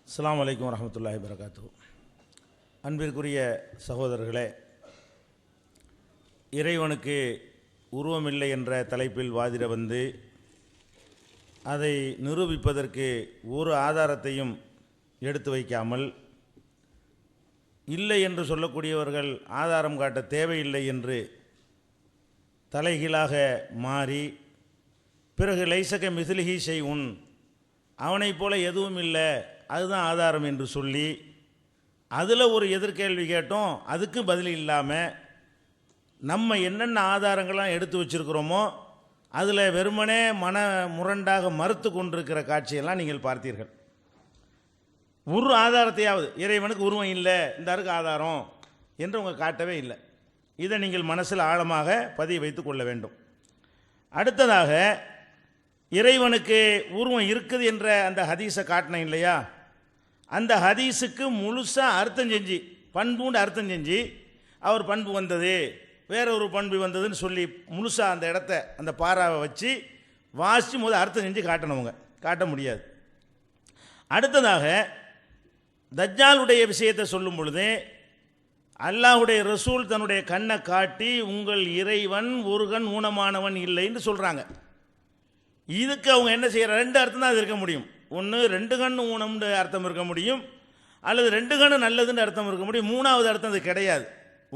அஸ்ஸலாமு அலைக்கும் வரஹ்மத்துல்லாஹி வபரகாத்துஹு. அன்பிற்குரிய சகோதரர்களே, இறைவனுக்கு உருவமில்லை என்ற தலைப்பில் வாதிட வந்து அதை நிரூபிப்பதற்கு ஒரு ஆதாரத்தையும் எடுத்து வைக்காமல், இல்லை என்று சொல்லக்கூடியவர்கள் ஆதாரம் காட்ட தேவையில்லை என்று தலைகீழாக மாறி, பிறகு லைசக மிஸ்லிஹி ஷைஉன், அவனைப் போல எதுவும் இல்லை, அதுதான் ஆதாரம் என்று சொல்லி அதில் ஒரு எதிர்கேள்வி கேட்டோம். அதுக்கு பதில் இல்லாமல் நம்ம என்னென்ன ஆதாரங்கள்லாம் எடுத்து வச்சுருக்கிறோமோ அதில் வெறுமனே மன முரண்டாக மறுத்து கொண்டிருக்கிற காட்சியெல்லாம் நீங்கள் பார்த்தீர்கள். ஒரு ஆதாரத்தையாவது, இறைவனுக்கு உருவம் இல்லை, இந்த அருக்கு ஆதாரம் என்று உங்கள் காட்டவே இல்லை. இதை நீங்கள் மனசில் ஆழமாக பதிய வைத்து கொள்ள வேண்டும். அடுத்ததாக, இறைவனுக்கு உருவம் இருக்குது என்ற அந்த ஹதீஸை காட்டினேன் இல்லையா, அந்த ஹதீஸுக்கு முழுசாக அர்த்தம் செஞ்சு, பண்புண்டு அர்த்தம் செஞ்சு, அவர் பண்பு வந்தது, வேற ஒரு பண்பு வந்ததுன்னு சொல்லி முழுசாக அந்த இடத்த, அந்த பாராவை வச்சு வாசித்து முதல் அர்த்தம் செஞ்சு காட்டணவங்க காட்ட முடியாது. அடுத்ததாக, தஜ்ஜாலுடைய விஷயத்தை சொல்லும் பொழுது அல்லாஹுடைய ரசூல் தன்னுடைய கண்ணை காட்டி உங்கள் இறைவன் ஒரு கண் ஊனமானவன் இல்லைன்னு சொல்கிறாங்க. இதுக்கு அவங்க என்ன செய்கிற, ரெண்டு அர்த்தம் தான் அது இருக்க முடியும். ஒன்று, ரெண்டு கண் ஊனம்னு அர்த்தம் இருக்க முடியும், அல்லது ரெண்டு கண் நல்லதுன்னு அர்த்தம் இருக்க முடியும். மூணாவது அர்த்தம் அது கிடையாது.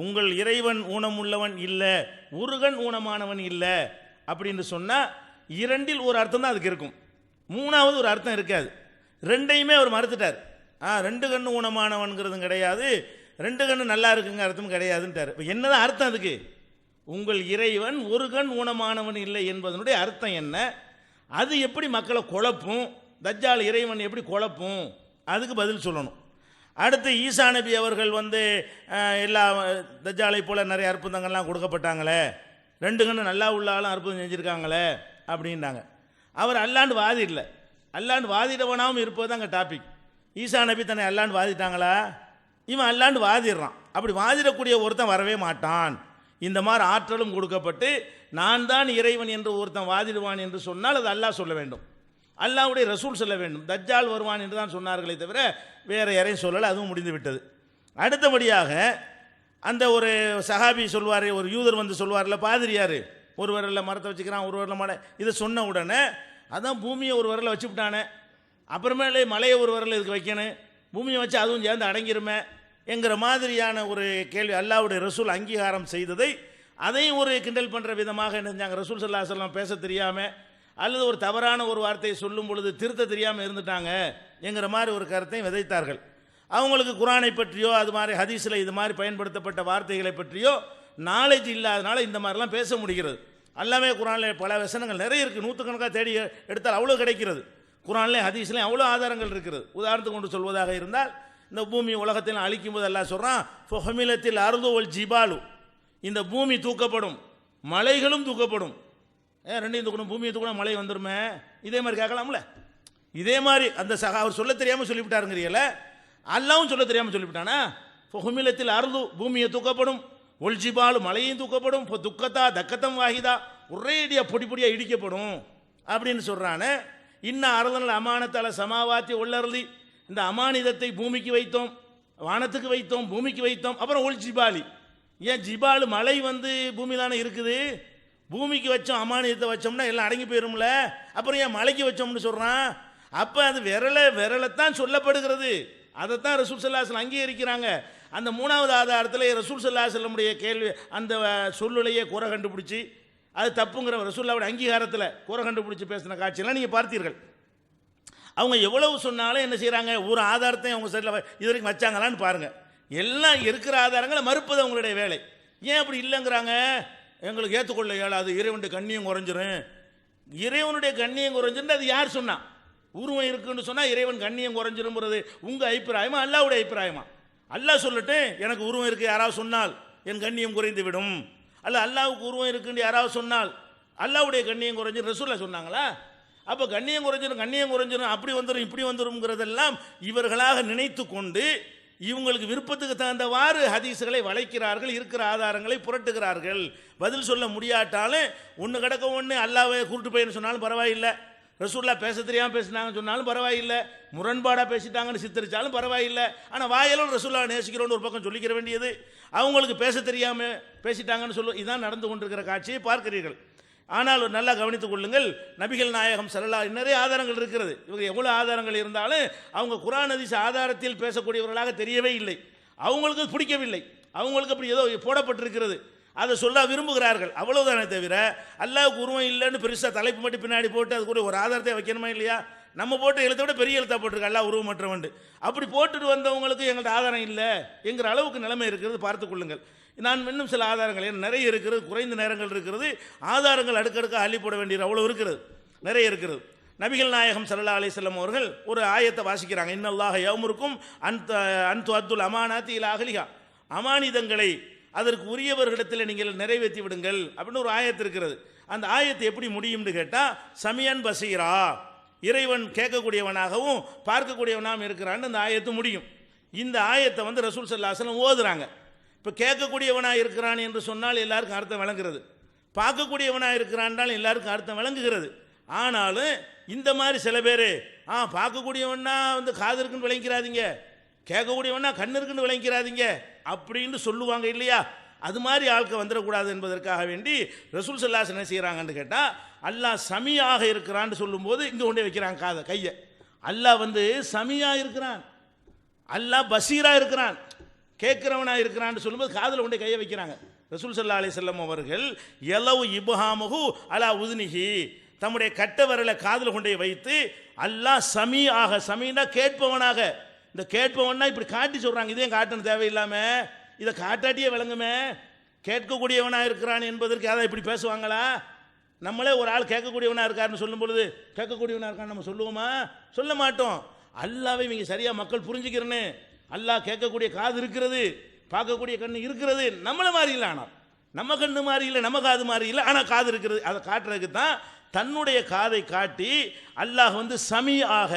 உங்கள் இறைவன் ஊனமுள்ளவன் இல்லை, ஒரு கண் ஊனமானவன் இல்லை அப்படின்னு சொன்னால் இரண்டில் ஒரு அர்த்தம் தான் அதுக்கு இருக்கும். மூணாவது ஒரு அர்த்தம் இருக்காது. ரெண்டையுமே அவர் மறுத்துட்டார். ரெண்டு கண் ஊனமானவன்கிறதும் கிடையாது, ரெண்டு கண் நல்லா இருக்குங்க அர்த்தம் கிடையாதுன்ட்டார். இப்போ என்னதான் அர்த்தம் அதுக்கு? உங்கள் இறைவன் ஒரு கண் ஊனமானவன் இல்லை என்பதனுடைய அர்த்தம் என்ன? அது எப்படி மக்களை குழப்பும்? தஜ்ஜால் இறைவன் எப்படி குழப்பும்? அதுக்கு பதில் சொல்லணும். அடுத்து, ஈசா நபி அவர்கள் எல்லா தஜ்ஜாலை போல் நிறைய அற்புதங்கள்லாம் கொடுக்கப்பட்டாங்களே, ரெண்டு கண்ணு நல்லா உள்ளாலும் அற்புதம் செஞ்சுருக்காங்களே அப்படின்னாங்க. அவர் அல்லாண்டு வாதி இல்லை, அல்லாண்டு வாதிடவனாகவும் இருப்பது தான் அங்கே டாபிக். ஈசா நபி தன்னை அல்லாண்டு வாதிட்டாங்களா? இவன் அல்லாண்டு வாதிடுறான். அப்படி வாதிடக்கூடிய ஒருத்தன் வரவே மாட்டான். இந்த மாதிரி ஆற்றலும் கொடுக்கப்பட்டு நான் தான் இறைவன் என்று ஒருத்தன் வாதிடுவான் என்று சொன்னால் அது அல்லாஹ் சொல்ல வேண்டும், அல்லாஹ்வுடைய ரசூல் சொல்ல வேண்டும். தஜ்ஜால் வருவான் என்று தான் சொன்னார்களே தவிர வேறு யாரையும் சொல்லலை. அதுவும் முடிந்து விட்டது. அடுத்தபடியாக, அந்த ஒரு சஹாபி சொல்வார், ஒரு யூதர் சொல்வார்ல, பாதிரியார் ஒரு வரலில் மரத்தை வச்சுக்கிறான், ஒரு வரலில் மலை, இதை சொன்ன உடனே அதான் பூமியை ஒரு வரலில் வச்சு விட்டானே, அப்புறமேலே மலையை ஒரு வரலில் இதுக்கு வைக்கணும், பூமியை வச்சு அதுவும் சேர்ந்து அடங்கிருமே என்கிற மாதிரியான ஒரு கேள்வி அல்லாஹ்வுடைய ரசூல் அங்கீகாரம் செய்ததை, அதையும் ஒரு கிண்டல் பண்ணுற விதமாக என்ன செஞ்சாங்க, ரசூல் ஸல்லல்லாஹு அலைஹி வஸல்லம் பேச தெரியாமல் அல்லது ஒரு தவறான ஒரு வார்த்தையை சொல்லும் பொழுது திருத்த தெரியாமல் இருந்துட்டாங்க என்கிற மாதிரி ஒரு கருத்தையும் விதைத்தார்கள். அவங்களுக்கு குர்ஆனை பற்றியோ அது மாதிரி ஹதீஸில் இது மாதிரி பயன்படுத்தப்பட்ட வார்த்தைகளை பற்றியோ நாலேஜ் இல்லாதனால இந்த மாதிரிலாம் பேச முடிகிறது. அல்லாமே குர்ஆனில் பல வசனங்கள் நிறைய இருக்குது, நூற்றுக்கணக்காக தேடி எடுத்தால் அவ்வளோ கிடைக்கிறது. குர்ஆன்லேயும் ஹதீஸ்லேயும் அவ்வளோ ஆதாரங்கள் இருக்கிறது. உதாரணத்துக்கு கொண்டு சொல்வதாக இருந்தால், இந்த பூமி உலகத்தில் அழிக்கும் போது அல்லாஹ் சொல்கிறான், ஃபஹமிலத்தில் அர்து வல் ஜிபாலு, இந்த பூமி தூக்கப்படும், மலைகளும் தூக்கப்படும். ரெண்டையும் தூக்கணும், பூமியை தூக்கணும், மழை வந்துருமே, இதே மாதிரி கேட்கலாம்ல. இதே மாதிரி அந்த அவர் சொல்ல தெரியாமல் சொல்லிவிட்டாருங்கிறீங்கள, அல்லாவும் சொல்ல தெரியாமல் சொல்லிவிட்டானா. ஃபஹமிலத்தில் அர்து, பூமியை தூக்கப்படும், ஒல் ஜிபாலு, மலையும் தூக்கப்படும், இப்போ துக்கத்தா தக்கத்தம் வாகிதா, ஒரேடியாக பொடி பொடியாக இடிக்கப்படும் அப்படின்னு சொல்கிறானே. இன்னும் அறுதல் அமானத்தால சமாவாத்தி உள்ளருளி, இந்த அமானிதத்தை பூமிக்கு வைத்தோம், வானத்துக்கு வைத்தோம், பூமிக்கு வைத்தோம். அப்புறம் ஒல் ஜிபாலி, ஏன் ஜிபாலு மலை பூமி தானே இருக்குது, பூமிக்கு வச்சோம், அமானிதத்தை வச்சோம்னா எல்லாம் அடங்கி போயிரும்ல, அப்புறம் ஏன் மலைக்கு வச்சோம்னு சொல்கிறான். அப்போ அது விரலைத்தான் சொல்லப்படுகிறது, அதைத்தான் ரசூல் ஸல்லல்லாஹு அலைஹி வஸல்லம் அங்கீகரிக்கிறாங்க. அந்த மூணாவது ஆதாரத்தில் ரசூல் ஸல்லல்லாஹு அலைஹி வஸல்லமுடைய கேள்வி, அந்த சொல்லுலையே குறை கண்டுபிடிச்சி அது தப்புங்கிற ரசூலுல்லாஹ்வுடைய அங்கீகாரத்தில் குறை கண்டுபிடிச்சி பேசின காட்சியெல்லாம் நீங்கள் பார்த்தீர்கள். அவங்க எவ்வளவு சொன்னாலும் என்ன செய்கிறாங்க, ஒரு ஆதாரத்தை அவங்க சைடில் இது வரைக்கும் வச்சாங்களான்னு பாருங்கள். எல்லாம் இருக்கிற ஆதாரங்களை மறுப்பது அவங்களுடைய வேலை. ஏன் அப்படி இல்லைங்கிறாங்க, எங்களுக்கு ஏற்றுக்கொள்ள இயலாது, இறைவனுடைய கண்ணியம் குறைஞ்சிரும். இறைவனுடைய கண்ணியம் குறைஞ்சிருந்து அது யார் சொன்னா? உருவம் இருக்குன்னு சொன்னால் இறைவன் கண்ணியம் குறைஞ்சிரும்ங்கிறது உங்கள் அபிப்பிராயமா அல்லாஹ்வுடைய அபிப்பிராயமா? அல்லாஹ் சொல்லட்டு எனக்கு உருவம் இருக்குது யாராவது சொன்னால் என் கண்ணியம் குறைந்து விடும், அல்ல அல்லாஹ்வுக்கு உருவம் இருக்குன்னு யாராவது சொன்னால் அல்லாஹ்வுடைய கண்ணியம் குறைஞ்சிரும் ரசூலுல்லாஹ் சொன்னாங்களா? அப்போ கண்ணியம் குறைஞ்சிரும் அப்படி வந்துடும் இப்படி வந்துடும்ங்கிறதெல்லாம் இவர்களாக நினைத்து கொண்டு இவங்களுக்கு விருப்பத்துக்கு தகுந்தவாறு ஹதீஸுகளை வளைக்கிறார்கள், இருக்கிற ஆதாரங்களை புரட்டுகிறார்கள். பதில் சொல்ல முடியாட்டாலும் ஒன்று கிடக்க ஒன்று அல்லாஹ்வை கூட்டு போயின்னு சொன்னாலும் பரவாயில்லை, ரசூல்லா பேச தெரியாமல் பேசினாங்கன்னு சொன்னாலும் பரவாயில்லை, முரண்பாடாக பேசிட்டாங்கன்னு சித்தரித்தாலும் பரவாயில்லை. ஆனால் வாயிலும் ரசூல்லா நேசிக்கிறோன்னு ஒரு பக்கம் சொல்லிக்கிற வேண்டியது, அவங்களுக்கு பேச தெரியாமல் பேசிட்டாங்கன்னு இதுதான் நடந்து கொண்டிருக்கிற காட்சியை பார்க்கிறீர்கள். ஆனால் நல்லா கவனித்துக் கொள்ளுங்கள், நபிகள் நாயகம் ஸல்லல்லாஹு நிறைய ஆதாரங்கள் இருக்கிறது. இவங்க எவ்வளோ ஆதாரங்கள் இருந்தாலும் அவங்க குர்ஆன் ஹதீஸ் ஆதாரத்தில் பேசக்கூடியவர்களாக தெரியவே இல்லை. அவங்களுக்கு பிடிக்கவில்லை, அவங்களுக்கு அப்படி ஏதோ போடப்பட்டிருக்கிறது, அதை சொல்ல விரும்புகிறார்கள், அவ்வளவுதானே தவிர அல்லாஹ்வுக்கு உருவம் இல்லைன்னு பெருசாக தலைப்பு மட்டும் பின்னாடி போட்டு அது கூட ஒரு ஆதாரத்தை வைக்கணுமா இல்லையா? நம்ம போட்டு எழுத்தை விட பெரிய எழுத்தாக போட்டிருக்கு அல்லாஹ் உருவமற்றவன். அப்படி போட்டுட்டு வந்தவங்களுக்கு எங்கள்கிட்ட ஆதாரம் இல்லை என்கிற அளவுக்கு நிலைமை இருக்கிறது, பார்த்துக் கொள்ளுங்கள். நான் இன்னும் சில ஆதாரங்கள் நிறைய இருக்கிறது, குறைந்த நேரங்கள் இருக்கிறது, ஆதாரங்கள் அடுக்கடுக்க அள்ளி போட வேண்டியது அவ்வளோ இருக்கிறது, நிறைய இருக்கிறது. நபிகள் நாயகம் ஸல்லல்லாஹு அலைஹி வஸல்லம் அவர்கள் ஒரு ஆயத்தை வாசிக்கிறாங்க, இன்னல்லாஹ யஅமுருக்கும் அன் துஅத்துல் அமானாத்தி இலா அஹ்லிஹா, அமானிதங்களை அதற்கு உரியவர்களிடத்தில் நீங்கள் நிறைவேற்றி விடுங்கள் அப்படின்னு ஒரு ஆயத்து இருக்கிறது. அந்த ஆயத்தை எப்படி முடியும்னு கேட்டால், சமியன் பசீரா, இறைவன் கேட்கக்கூடியவனாகவும் பார்க்கக்கூடியவனாகவும் இருக்கிறான்னு அந்த ஆயத்து முடியும். இந்த ஆயத்தை ரசூல் ஸல்லல்லாஹு அலைஹி வஸல்லம் ஓதுறாங்க. இப்போ கேட்கக்கூடியவனாக இருக்கிறான் என்று சொன்னால் எல்லாருக்கும் அர்த்தம் விளங்குகிறது, பார்க்கக்கூடியவனாக இருக்கிறான்னால் எல்லாருக்கும் அர்த்தம் விளங்குகிறது. ஆனாலும் இந்த மாதிரி சில பேர் பார்க்கக்கூடியவனா காது இருக்குன்னு விளங்கிறாதீங்க, கேட்கக்கூடியவனா கண்ணு இருக்குன்னு விளங்கிறாதீங்க அப்படின்னு சொல்லுவாங்க இல்லையா? அது மாதிரி ஆட்கள் வந்துடக்கூடாது என்பதற்காக வேண்டி ரசூல் ஸல்லல்லாஹு அலைஹி வஸல்லம் என்ன செய்கிறாங்கன்னு கேட்டால், அல்லாஹ் சமியாக இருக்கிறான்னு சொல்லும்போது இங்கே கொண்டே வைக்கிறாங்க காதை கையை. அல்லாஹ் சமியா இருக்கிறான், அல்லாஹ் பசீரா இருக்கிறான், கேட்கிறவனாக இருக்கிறான்னு சொல்லும்போது காதில் கொண்டே கையை வைக்கிறாங்க. ரசூல் ஸல்லல்லாஹு அலைஹி வஸல்லம் அவர்கள் யலவு இப்ஹாமுஹு அலா உதுனிஹி, தம்முடைய கட்ட விரலை காதில் கொண்டே வைத்து அல்லாஹ் சமியாக, சமீனா கேட்பவனாக, இந்த கேட்பவனா இப்படி காட்டி சொல்கிறாங்க. இதையும் காட்டணும் தேவையில்லாமல், இதை காட்டாட்டியே விளங்குமே, கேட்கக்கூடியவனாக இருக்கிறான் என்பதற்கு அதை இப்படி பேசுவாங்களா? நம்மளே ஒரு ஆள் கேட்கக்கூடியவனாக இருக்காருன்னு சொல்லும் பொழுது கேட்கக்கூடியவனாக இருக்கான்னு நம்ம சொல்லுவோமா? சொல்ல மாட்டோம். அல்லாவை இவங்க சரியாக மக்கள் புரிஞ்சுக்கிறேன்னு, அல்லாஹ் கேட்கக்கூடிய காது இருக்கிறது, பார்க்கக்கூடிய கண்ணு இருக்கிறது, நம்மளை மாதிரி இல்லை, ஆனால் நம்ம கண்ணு மாதிரி இல்லை, நம்ம காது மாதிரி இல்லை, ஆனால் காது இருக்கிறது. அதை காட்டுறதுக்கு தான் தன்னுடைய காதை காட்டி அல்லாஹ் சமியாக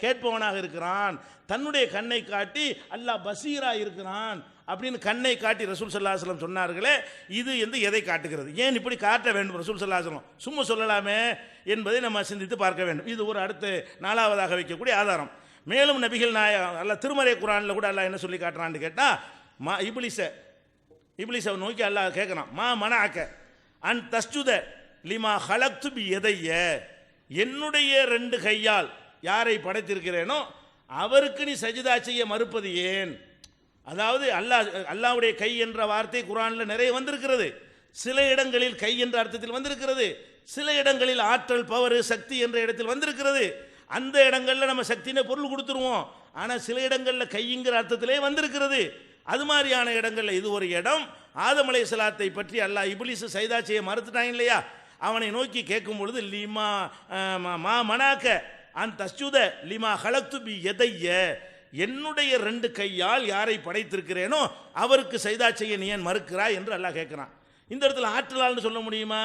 கேட்பவனாக இருக்கிறான், தன்னுடைய கண்ணை காட்டி அல்லாஹ் பசீரா இருக்கிறான் அப்படின்னு கண்ணை காட்டி ரசூல் ஸல்லல்லாஹு அலைஹி வஸல்லம் சொன்னார்களே, இது எதை காட்டுகிறது? ஏன் இப்படி காட்ட வேண்டும் ரசூல் ஸல்லல்லாஹு அலைஹி வஸல்லம்? சும்மா சொல்லலாமே என்பதை நம்ம சிந்தித்து பார்க்க வேண்டும். இது ஒரு அடுத்த நாலாவதாக வைக்கக்கூடிய ஆதாரம். மேலும் நபிகள் நாயகம் அல்லாஹ் திருமறை குர்ஆனில் கூட அல்லாஹ் என்ன சொல்லி காட்டுறான்னு கேட்டால், இப்லீஸை நோக்கி அல்லாஹ் கேட்குறான், மா மனஅக அன் தஸ்ஜுத லிமா ஹலக்து பி யதைய, என்னுடைய 2 கையால் யாரை படைத்திருக்கிறேனோ அவருக்கு நீ சஜிதா செய்ய மறுப்பது ஏன்? அதாவது அல்லாஹ்வுடைய கை என்ற வார்த்தை குர்ஆனில் நிறைய வந்திருக்கிறது. சில இடங்களில் கை என்ற அர்த்தத்தில் வந்திருக்கிறது, சில இடங்களில் ஆற்றல், பவர், சக்தி என்ற இடத்தில் வந்திருக்கிறது. அந்த இடங்களில் நம்ம சக்தின்னு பொருள் கொடுத்துருவோம், ஆனால் சில இடங்களில் கைங்கிற அர்த்தத்திலே வந்திருக்கிறது. அது மாதிரியான இடங்களில் இது ஒரு இடம். ஆதம் அலைஹிஸ்ஸலாத்தை பற்றி அல்லாஹ் இப்லீஸ் சஜிதா செய்ய மறுத்துட்டாங்க இல்லையா? அவனை நோக்கி கேட்கும் பொழுது லிமா மா மனாக்க அன் தஸ்ஜுத லிமா ஹலக்து பி யதைய, என்னுடைய 2 கையால் யாரை படைத்திருக்கிறேனோ அவருக்கு சஜிதா செய்ய நீ ஏன் மறுக்கிறாய் என்று அல்லாஹ் கேட்குறான். இந்த இடத்துல ஆற்றலால்னு சொல்ல முடியுமா?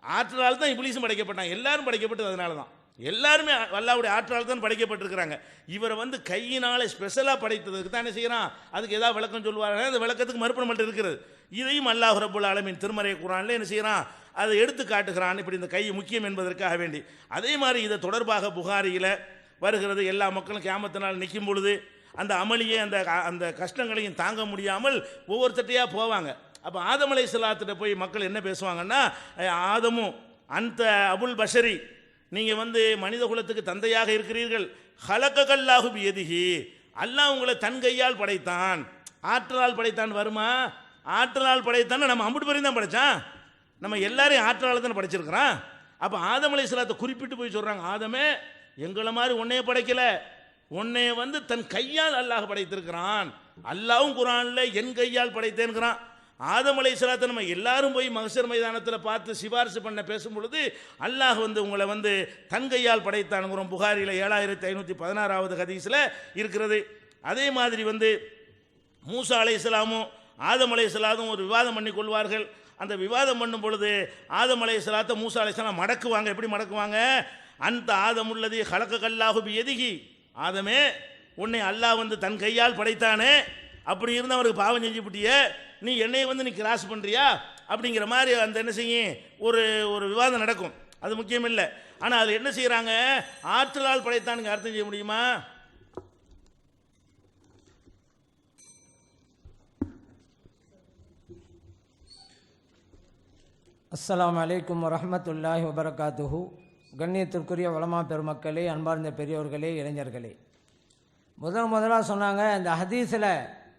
ஆற்றலால் தான் இப்லீஸும் படைக்கப்பட்டான், எல்லாரும் படைக்கப்பட்டது அதனால தான், எல்லாருமே அல்லாஹ்வுடைய ஆற்றலால் தான் படைக்கப்பட்டிருக்கிறாங்க. இவரை கையினால ஸ்பெஷலாக படைத்ததுக்கு தான் என்ன செய்யறான், அதுக்கு ஏதாவது விளக்கம் சொல்லுவாங்க, அந்த விளக்கத்துக்கு மறுப்பு மட்டும் இருக்கிறது. இதையும் அல்லாஹ் ரப்புல் ஆலமீன் திருமறை குர்ஆனில் என்ன செய்யறான், அதை எடுத்து காட்டுகிறான், இப்படி இந்த கை முக்கியம் என்பதற்காக வேண்டி. அதே மாதிரி இதை தொடர்பாக புகாரியில் வருகிறது, எல்லா மக்களும் கியாமத்தினால் நிற்கும் பொழுது அந்த அமளியை அந்த கஷ்டங்களையும் தாங்க முடியாமல் ஒவ்வொருத்தட்டையாக போவாங்க. அப்போ ஆதம் அலைஹிஸ்ஸலாத்திட்ட போய் மக்கள் என்ன பேசுவாங்கன்னா, ஆதமும் அந்த அபுல் பஷரி, நீங்கள் மனித குலத்துக்கு தந்தையாக இருக்கிறீர்கள், ஹலக்கல்லாஹு பியதிஹி, அல்லாஹ் உங்களை தன் கையால் படைத்தான், ஆற்றலால் படைத்தான் வருமா? ஆற்றலால் படைத்தான் நம்ம அம்புட்டு பேரையும் தான் படைத்தான், நம்ம எல்லாரையும் ஆற்றலால் தான் படைச்சிருக்கிறான். அப்போ ஆதம் அலைஹிஸ்ஸலாத்தை குறிப்பிட்டு போய் சொல்கிறாங்க, ஆதமே எங்களை மாதிரி உன்னைய படைக்கல, உன்னைய தன் கையால் அல்லாஹ் படைத்திருக்கிறான். அல்லாஹ்வும் குர்ஆனில் என் கையால் படைத்தேன்கிறான். ஆதம் அலைஹிஸ்ஸலாத்தை நம்ம எல்லாரும் போய் மஹ்ஷர் மைதானத்தில் பார்த்து சிபாரிசு பண்ண பேசும் பொழுது அல்லாஹ் உங்களை தன் கையால் படைத்தானுங்கிறோம். புகாரியில் 7516வது ஹதீஸில் இருக்கிறது. அதே மாதிரி மூசா அலைஹிஸ்ஸலாமும் ஆதம் அலைஹிஸ்ஸலாமும் ஒரு விவாதம் பண்ணி கொள்வார்கள். அந்த விவாதம் பண்ணும் பொழுது ஆதம் அலைஹிஸ்ஸலாத்தை மூசா அலைஹிஸ்ஸலாம் மடக்குவாங்க. எப்படி மடக்குவாங்க? அந்த ஆதமுல்லதி ஹலக்கல்லாஹு பியதிஹி, ஆதமே உன்னை அல்லாஹ் தன் கையால் படைத்தானே, அப்படி இருந்து அவருக்கு பாவம் செஞ்சு விட்டிய, நீ என்னை நீ கிராஸ் பண்ணுறியா அப்படிங்கிற மாதிரி அந்த என்ன செய்யும், ஒரு விவாதம் நடக்கும். அது முக்கியம் இல்லை. ஆனால் அது என்ன செய்கிறாங்க, ஆற்றலால் படைத்தானுங்க அர்த்தம் செய்ய முடியுமா? அஸ்ஸலாமு அலைக்கும் வரஹ்மத்துல்லாஹி வபரகாத்துஹு. கண்ணியத்திற்குரிய உலமா பெருமக்களே, அன்பார்ந்த பெரியோர்களே, இளைஞர்களே, முதலாக சொன்னாங்க, இந்த ஹதீஸில்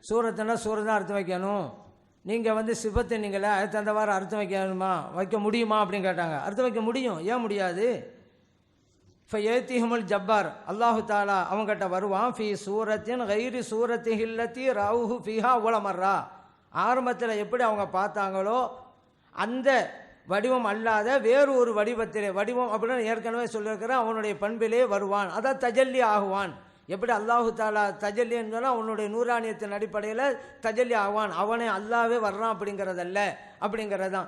சூரத்துனா சூரத் தான் அர்த்தம் வைக்கணும், நீங்கள் சிபத்தை நீங்களே அதுக்கு தகுந்தவாறு அர்த்தம் வைக்க முடியுமா அப்படின்னு கேட்டாங்க. அர்த்தம் வைக்க முடியும், ஏன் முடியாது? இப்போ ஏத்திஹமுல் ஜப்பார், அல்லாஹு தாலா அவங்ககிட்ட வருவான், ஃபி சூரத்தின் கைரி சூரத்தி ஹில்லத்தி ராவுஹு ஃபிஹா உலமர்ரா, ஆரம்பத்தில் எப்படி அவங்க பார்த்தாங்களோ அந்த வடிவம் அல்லாத வேறு ஒரு வடிவத்திலே, வடிவம் அப்படின்னு ஏற்கனவே சொல்லியிருக்கிறேன், அவனுடைய பண்பிலே வருவான், அதான் தஜல்லி ஆகுவான். எப்படி அல்லாஹு தாலா தஜல்லின்னு சொன்னால் அவனுடைய நூறானியத்தின் அடிப்படையில் தஜல்லி ஆவான், அவனே அல்லாவே வர்றான் அப்படிங்கிறதல்ல, அப்படிங்கிறதான்.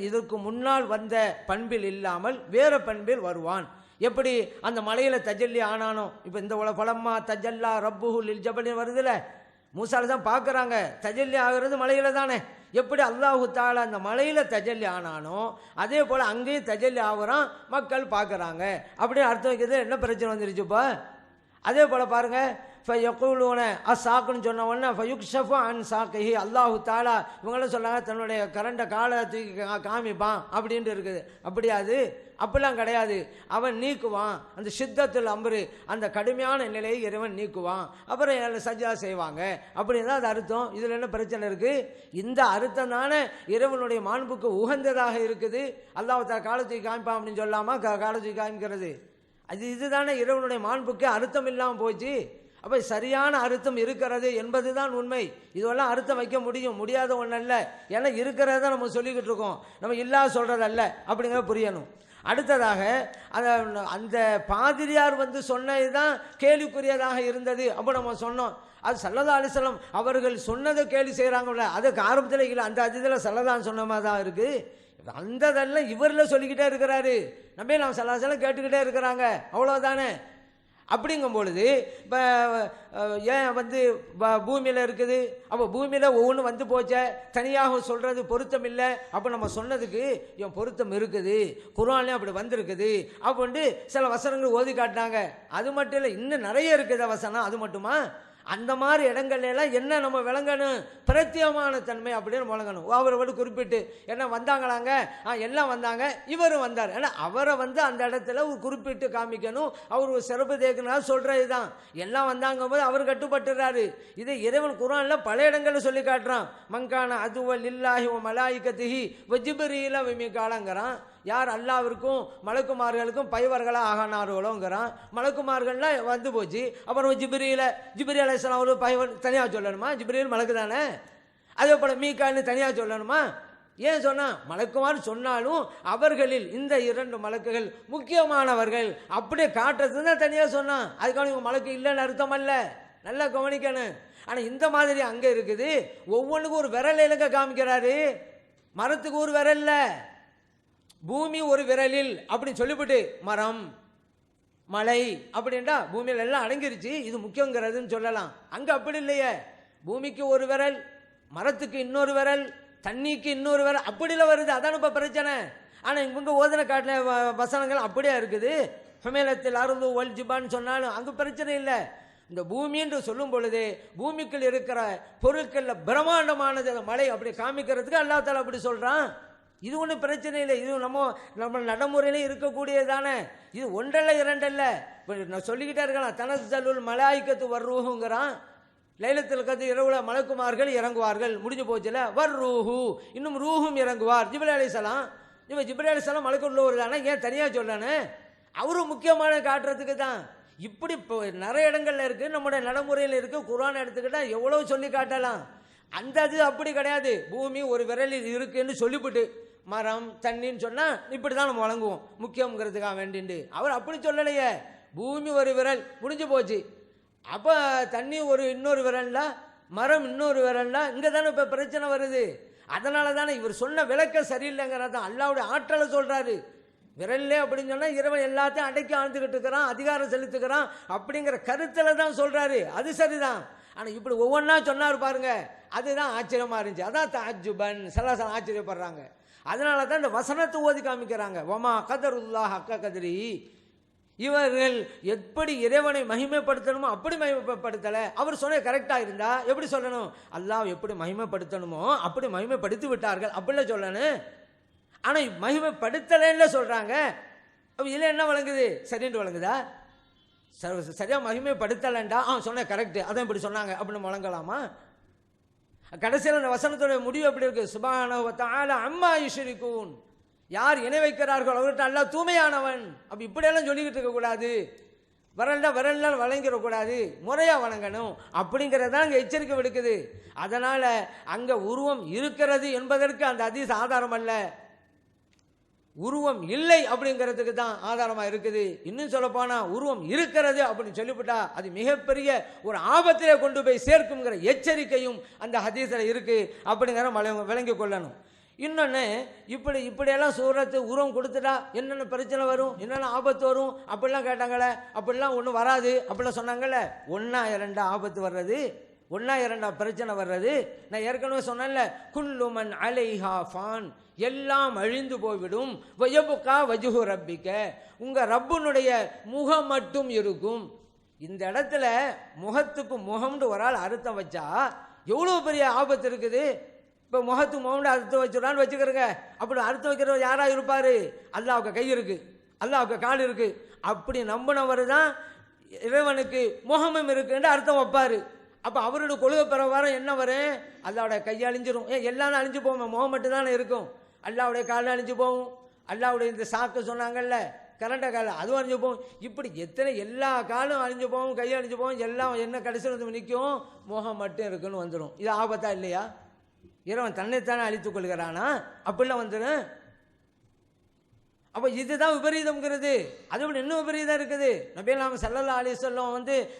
இதற்கு முன்னால் வந்த பண்பில் இல்லாமல் வேறு பண்பில் வருவான். எப்படி அந்த மலையில் தஜல்லி ஆனானோ, இப்போ இந்த பலம்மா தஜல்லா ரப்புஹு லில் ஜபலின் வருதுல, மூசால தான் பார்க்குறாங்க தஜல்லி ஆகிறது மலையில் தானே. எப்படி அல்லாஹு தாலா அந்த மலையில் தஜல்லி ஆனானோ அதே போல் அங்கேயும் தஜல்லி ஆகுறான், மக்கள் பார்க்குறாங்க. அப்படியே அர்த்தம் வைக்கிறது என்ன பிரச்சனை வந்துருச்சுப்பா? அதே போல் பாருங்கள், ஃபயக்கூலூன அசாக்குன்னு சொன்ன உடனே ஃபயுக்ஷஃபு அன் சாக்கிஹி, அல்லாஹு தாலா இவங்களும் சொன்னாங்க தன்னுடைய கரண்ட காலை தூக்கி காமிப்பான் அப்படின்ட்டு இருக்குது. அப்படியாது, அப்படிலாம் கிடையாது. அவன் நீக்குவான், அந்த சித்தத்தில் அம்பரு, அந்த கடுமையான நிலையை இறைவன் நீக்குவான், அப்புறம் சஜ்ஜா செய்வாங்க அப்படின்னு தான் அது அர்த்தம். இதில் என்ன பிரச்சனை இருக்குது? இந்த அர்த்தம் தானே இறைவனுடைய மாண்புக்கு உகந்ததாக இருக்குது. அல்லாஹு தாலா காலை தூக்கி காமிப்பான் அப்படின்னு சொல்லாமா காலை தூக்கி காமிக்கிறது? இதுதானே இறைவனுடைய மாண்புக்கு அர்த்தம் இல்லாமல் போச்சு. அப்போ சரியான அர்த்தம் இருக்கிறது என்பது தான் உண்மை. இதெல்லாம் அர்த்தம் வைக்க முடியாத ஒன்று அல்ல. ஏன்னா இருக்கிறத நம்ம சொல்லிக்கிட்டு இருக்கோம், நம்ம இல்லாத சொல்கிறதல்ல அப்படிங்கிற புரியணும். அடுத்ததாக அந்த பாதிரியார் சொன்னது தான் கேள்விக்குரியதாக இருந்தது. அப்போ நம்ம சொன்னோம், அது ஸல்லல்லாஹு அலைஹி வஸல்லம் அவர்கள் சொன்னதை கேள்வி செய்கிறாங்கல்ல, அதுக்கு ஆரம்பத்தில் இல்லை, அந்த அதில் ஸல்லல்லாஹு சொன்ன மாதிரி தான் இருக்குது. அந்ததெல்லாம் இவரில் சொல்லிக்கிட்டே இருக்கிறாரு, நம்ம ஸல்லல்லாஹு அலைஹி வஸல்லம் கேட்டுக்கிட்டே இருக்கிறாங்க, அவ்வளோதானே. அப்படிங்கும் பொழுது இப்போ ஏன் பூமியில் இருக்குது, அப்போ பூமியில் ஒவ்வொன்று போச்சே, தனியாக சொல்கிறது பொருத்தம் இல்லை. அப்போ நம்ம சொன்னதுக்கு என் பொருத்தம் இருக்குது, குர்ஆன்லேயும் அப்படி வந்திருக்குது அப்படின்ட்டு சில வசனங்கள் ஓதி காட்டினாங்க. அது மட்டும் இல்லை, இன்னும் நிறைய இருக்குது வசனம். அது மட்டுமா? அந்த மாதிரி இடங்கள்லாம் என்ன நம்ம விளங்கணும், பிரத்யேகமான தன்மை அப்படின்னு விளங்கணும். அவரோடு குறிப்பிட்டு என்ன வந்தாங்களாங்க, எல்லாம் வந்தாங்க, இவரும் வந்தார், ஏன்னா அவரை அந்த இடத்துல ஒரு குறிப்பிட்டு காமிக்கணும், அவர் ஒரு சிறப்பு தேக்கணும் சொல்றது தான். எல்லாம் வந்தாங்க போது அவர் கட்டுப்பட்டுறாரு. இதை இறைவன் குர்ஆன்ல பல இடங்களில் சொல்லி காட்டுறான். மங்கான அதுவல் இல்லாஹி வ மலாயிகத்திஹி வ ஜிப்ரீல வ மீகாலங்கிறான். யார் அல்லாவிற்கும் மலக்குமார்களுக்கும் பைவர்களாக ஆகானார்களோங்கிறான். மலக்குமார்கள்லாம் போச்சு, அப்புறம் ஜிப்ரீல் அலைஹிஸ்ஸலாம் ஒரு பைவன் தனியாக சொல்லணுமா? ஜிப்ரீல் மலக்கு தானே. அதே போல் மீகால்னு தனியாக சொல்லணுமா? ஏன் சொன்னால் மலக்குமார் சொன்னாலும் அவர்களில் இந்த 2 மலக்குகள் முக்கியமானவர்கள் அப்படியே காட்டுறது தான் தனியாக சொன்னான். அதுக்கான இவங்க மலக்கு இல்லைன்னு அர்த்தம் அல்ல, நல்லா கவனிக்கணும். ஆனால் இந்த மாதிரி அங்கே இருக்குது, ஒவ்வொன்றுக்கும் ஒரு விரல் இலங்க காமிக்கிறாரு. மரத்துக்கு ஒரு விரல்ல, பூமி ஒரு விரலில் அப்படின்னு சொல்லிவிட்டு மரம் மலை அப்படின்டா பூமியில் எல்லாம் அடங்கிருச்சு, இது முக்கியங்கிறதுன்னு சொல்லலாம். அங்கே அப்படி இல்லையே, பூமிக்கு ஒரு விரல், மரத்துக்கு இன்னொரு விரல், தண்ணிக்கு இன்னொரு விரல், அப்படிலாம் வருது. அதான இப்போ பிரச்சனை. ஆனால் இவங்க ஓதனை காட்டின வசனங்கள் அப்படியே இருக்குது. ஹுமேலத்தில் அருள் வல் ஜிபான்னு சொன்னாலும் அங்கே பிரச்சனை இல்லை. இந்த பூமி என்று சொல்லும் பொழுது பூமிக்குள் இருக்கிற பொருட்களில் பிரம்மாண்டமானது அந்த மலை அப்படி காமிக்கிறதுக்கு அல்லாஹ் தஆலா அப்படி சொல்கிறான். இது ஒன்றும் பிரச்சனை இல்லை, இது நம்ம நடைமுறையிலே இருக்கக்கூடியதானே. இது ஒன்றல்ல இரண்டல்ல, இப்போ நான் சொல்லிக்கிட்டே இருக்கலாம். தனஸ்ஸலுல் மலாயிகத்து வர்ரூஹுங்கிறான். லைலத்துல் கத்ர் இரவுல மலக்குமார்கள் இறங்குவார்கள், முடிஞ்சு போச்சுல. வர்ரூஹு, இன்னும் ரூஹும் இறங்குவார். ஜிப்ரீல் அலைஹிஸ்ஸலாம், இவன் ஜிப்ரீல் அலைஹிஸ்ஸலாம் மலக்குள்ள வருதானே, ஏன் தனியாக சொல்றானே? அவரும் முக்கியமான காட்டுறதுக்கு தான். இப்படி இப்போ நிறைய இடங்கள்ல இருக்குது, நம்முடைய நடைமுறையில் இருக்குது. குர்ஆன் எடுத்துக்கிட்டால் எவ்வளோ சொல்லி காட்டலாம். அந்த அது அப்படி கிடையாது. பூமி ஒரு விரலில் இருக்குன்னு சொல்லிவிட்டு மரம் தண்ணின்னு சொன்னால் இப்படி தான் நம்ம வழங்குவோம், முக்கியங்கிறதுக்காக வேண்டிண்டு. அவர் அப்படி சொல்லலையே. பூமி ஒரு விரல், முடிஞ்சு போச்சு. அப்போ தண்ணி இன்னொரு விரல்ல, மரம் இன்னொரு விரல்ல, இங்கே தானே இப்போ பிரச்சனை வருது. அதனால தானே இவர் சொன்ன விளக்கம் சரியில்லைங்கிறதான். அல்லாஹ்வுடைய ஆற்றலை சொல்கிறாரு. விரல்லே அப்படின்னு சொன்னால் இறைவன் எல்லாத்தையும் அடக்கி ஆழ்ந்துக்கிட்டு இருக்கிறான், அதிகாரம் செலுத்துக்கிறான் அப்படிங்கிற கருத்தில் தான் சொல்கிறாரு. அது சரிதான். ஆனால் இப்படி ஒவ்வொன்றா சொன்னார் பாருங்க, அதுதான் ஆச்சரியமாக இருந்துச்சு. அதான் தஅஜ்ஜுபன் சலாசலம் ஆச்சரியப்படுறாங்க. அதனால தான் இந்த வசனத்தை ஓதி காமிக்கிறாங்க. வமா கதருல்லாஹ் ஹக்க கதிரி, இவர்கள் எப்படி இறைவனை மகிமைப்படுத்தணுமோ அப்படி மகிமைப்படுத்தலை. அவர் சொன்ன கரெக்டாக இருந்தா எப்படி சொல்லணும்? அல்லாஹ் எப்படி மகிமைப்படுத்தணுமோ அப்படி மகிமைப்படுத்தி விட்டார்கள் அப்படிலாம் சொல்லணும். ஆனால் மகிமைப்படுத்தலைன்னு சொல்கிறாங்க. அப்போ இதில் என்ன வழங்குது? சரின்னு வழங்குதா? சரியாக மகிமைப்படுத்தலைண்டா சொன்ன கரெக்டு, அதான் இப்படி சொன்னாங்க அப்படின்னு வழங்கலாமா? கடைசியில் அந்த வசனத்துடைய முடிவு எப்படி இருக்கு? சுப்ஹானஹு வ தஆலா அம்மா யுஷ்ரிகூன், யார் இணை வைக்கிறார்கள் அவர்கிட்ட அல்லாஹ் தூய்மையானவன். அப்ப இப்படியெல்லாம் சொல்லிக்கிட்டு இருக்கக்கூடாது. விரல்லாம் வழங்கிடக்கூடாது, முறையா வணங்கணும் அப்படிங்கிறதான் அங்கே எச்சரிக்கை விடுக்குது. அதனால அங்க உருவம் இருக்கிறது என்பதற்கு அந்த ஹதீஸ் ஆதாரம் அல்ல, உருவம் இல்லை அப்படிங்கிறதுக்கு தான் ஆதாரமா இருக்குது. இன்னும் சொல்ல போனா உருவம் இருக்கிறது அப்படின்னு சொல்லிவிட்டா அது மிகப்பெரிய ஒரு ஆபத்திலே கொண்டு போய் சேர்க்கும்ங்கிற எச்சரிக்கையும் அந்த ஹதீஸ்ல இருக்கு அப்படிங்கிற விளங்கி கொள்ளணும். இன்னொன்று, இப்படியெல்லாம் சூரத்து உருவம் கொடுத்துட்டா என்னென்ன பிரச்சனை வரும், என்னென்ன ஆபத்து வரும் அப்படிலாம் கேட்டாங்களே. அப்படிலாம் ஒன்றும் வராது அப்படிலாம் சொன்னாங்கல்ல. ஒன்றா இரண்டா ஆபத்து வர்றது, ஒன்றா இரண்டா பிரச்சனை வர்றது. நான் ஏற்கனவே சொன்னேன்ல, குல்லுமன் அலைஹா ஃபான், எல்லாம் அழிந்து போய்விடும். வயபுகா வஜ்ஹு ரப்பிக்க, உங்கள் ரப்புனுடைய முகம் மட்டும் இருக்கும். இந்த இடத்துல முகத்துக்கு முகம்னு ஒரு ஆள் அர்த்தம் வச்சா எவ்வளோ பெரிய ஆபத்து இருக்குது. இப்போ முகத்துக்கு முகம்னு அர்த்தம் வச்சுடான்னு வச்சுக்கிறங்க. அப்படி அர்த்தம் வைக்கிறவர் யாராக இருப்பார்? அல்லாவுக்கு கை இருக்கு, அல்லாவுக்கு கால் இருக்கு. அப்படி நம்பினவர் தான் இறைவனுக்கு முகமும் இருக்குன்னு அர்த்தம் வைப்பார். அப்போ அவருடைய கொள்கை பிரகாரம் என்ன வரும்? அல்லாவுடைய கையை அழிஞ்சிரும். எல்லாரும் அழிஞ்சு போவோம், முகம் மட்டும் தானே இருக்கும். அல்லாவுடைய காலில் அழிஞ்சு போகும். அல்லாவுடைய இந்த சாக்கு சொன்னாங்கல்ல, கரண்ட காலம், அதுவும் அழிஞ்சு போகும். இப்படி எத்தனை எல்லா காலும் அழிஞ்சு போகும், கையை அழிஞ்சு போகும். எல்லாம் என்ன கடைசியில் வந்து நிற்கும்? முகம் மட்டும் இருக்குன்னு வந்துடும். இது ஆபத்தா இல்லையா? இறைவன் தன்னைத்தானே அழித்துக் கொள்கிறானா? அப்படிலாம் வந்துடும். அப்போ இதுதான் விபரீதம்ங்கிறது. அதை விட இன்னும் விபரீதம் இருக்குது. நபிகள் ஸல்லல்லாஹு அலைஹி வஸல்லம்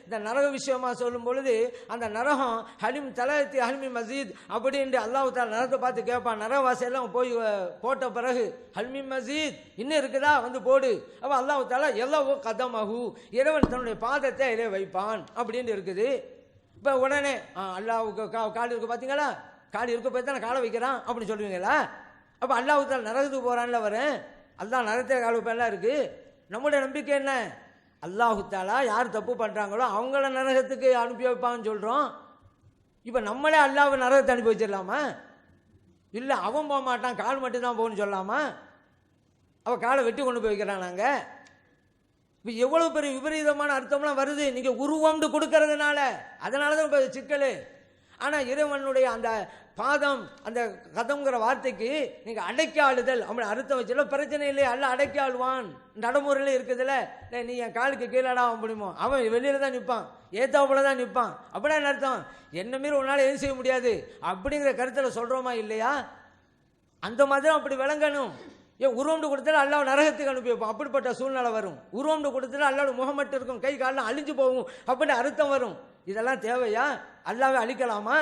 இந்த நரக விஷயமா சொல்லும் பொழுது, அந்த நரகம் ஹலிம் தலத்தி ஹல்மி மசீத் அப்படின்ட்டு அல்லாஹ் தஆலா நரகத்தை பார்த்து கேட்பான். நரகவாசியெல்லாம் போய் போட்ட பிறகு ஹல்மி மசீத் இன்னும் இருக்குதா, வந்து போடு. அப்போ அல்லாஹ் தஆலா எல்லாவோ கதமஹு, இறைவன் தன்னுடைய பாதத்தை இலே வைப்பான் அப்படின்னு இருக்குது. இப்போ உடனே அல்லாஹ்வுக்கு கால் இருக்கு பார்த்தீங்களா, கால் இருக்க போய் தான் காலை வைக்கிறான் அப்படின்னு சொல்லுவீங்களா? அப்போ அல்லாஹ் தஆலா நரகத்துக்கு போகிறான்ல வரேன், அல்லாஹ் நரகத்தை கால் வைப்பெல்லாம் இருக்குது. நம்முடைய நம்பிக்கை என்ன? அல்லாஹு தஆலா யார் தப்பு பண்ணுறாங்களோ அவங்கள நரகத்துக்கு அனுப்பி வைப்பான்னு சொல்கிறோம். இப்போ நம்மளே அல்லாஹ்வை நரகத்தை அனுப்பி வச்சிடலாமா? இல்லை, அவன் போக மாட்டான், கால் மட்டும்தான் போகணும்னு சொல்லலாமா? அவன் காலை வெட்டி கொண்டு போய் வைக்கிறான். நாங்கள் இப்போ எவ்வளோ பெரிய விபரீதமான அர்த்தம்லாம் வருது நீங்கள் உருவம்னு கொடுக்கறதுனால. அதனால தான் இப்போ சிக்கல். ஆனால் இறைவனுடைய அந்த பாதம், அந்த கதம்ங்கிற வார்த்தைக்கு நீங்கள் அடக்கி ஆளுதல் அப்படி அர்த்தம் வச்சுல பிரச்சனை இல்லையே. அல்ல அடக்கி ஆளுவான் நடைமுறையில் இருக்குதுல்ல. நீ என் காலுக்கு கீழடா முடியுமோ, அவன் வெளியில் தான் நிற்பான், ஏத்தாப்புல தான் நிற்பான். அப்படின்னா என்ன அர்த்தம்? என்ன மீறி உன்னால் எதுவும் செய்ய முடியாது அப்படிங்கிற கருத்தில் சொல்கிறோமா இல்லையா? அந்த மாதிரி அப்படி விளங்கணும். ஏன் உருவம்னு கொடுத்தாலும் அல்லாஹ் நரகத்துக்கு அனுப்பி வைப்போம். அப்படிப்பட்ட சூழ்நிலை வரும். உருவம்னு கொடுத்தாலும் அல்லாஹ் முகம் மட்டும் இருக்கும், கை காலெலாம் அழிஞ்சு போகும் அப்படின்னு அர்த்தம் வரும். இதெல்லாம் தேவையா? அல்லாஹ்வை அழிக்கலாமா?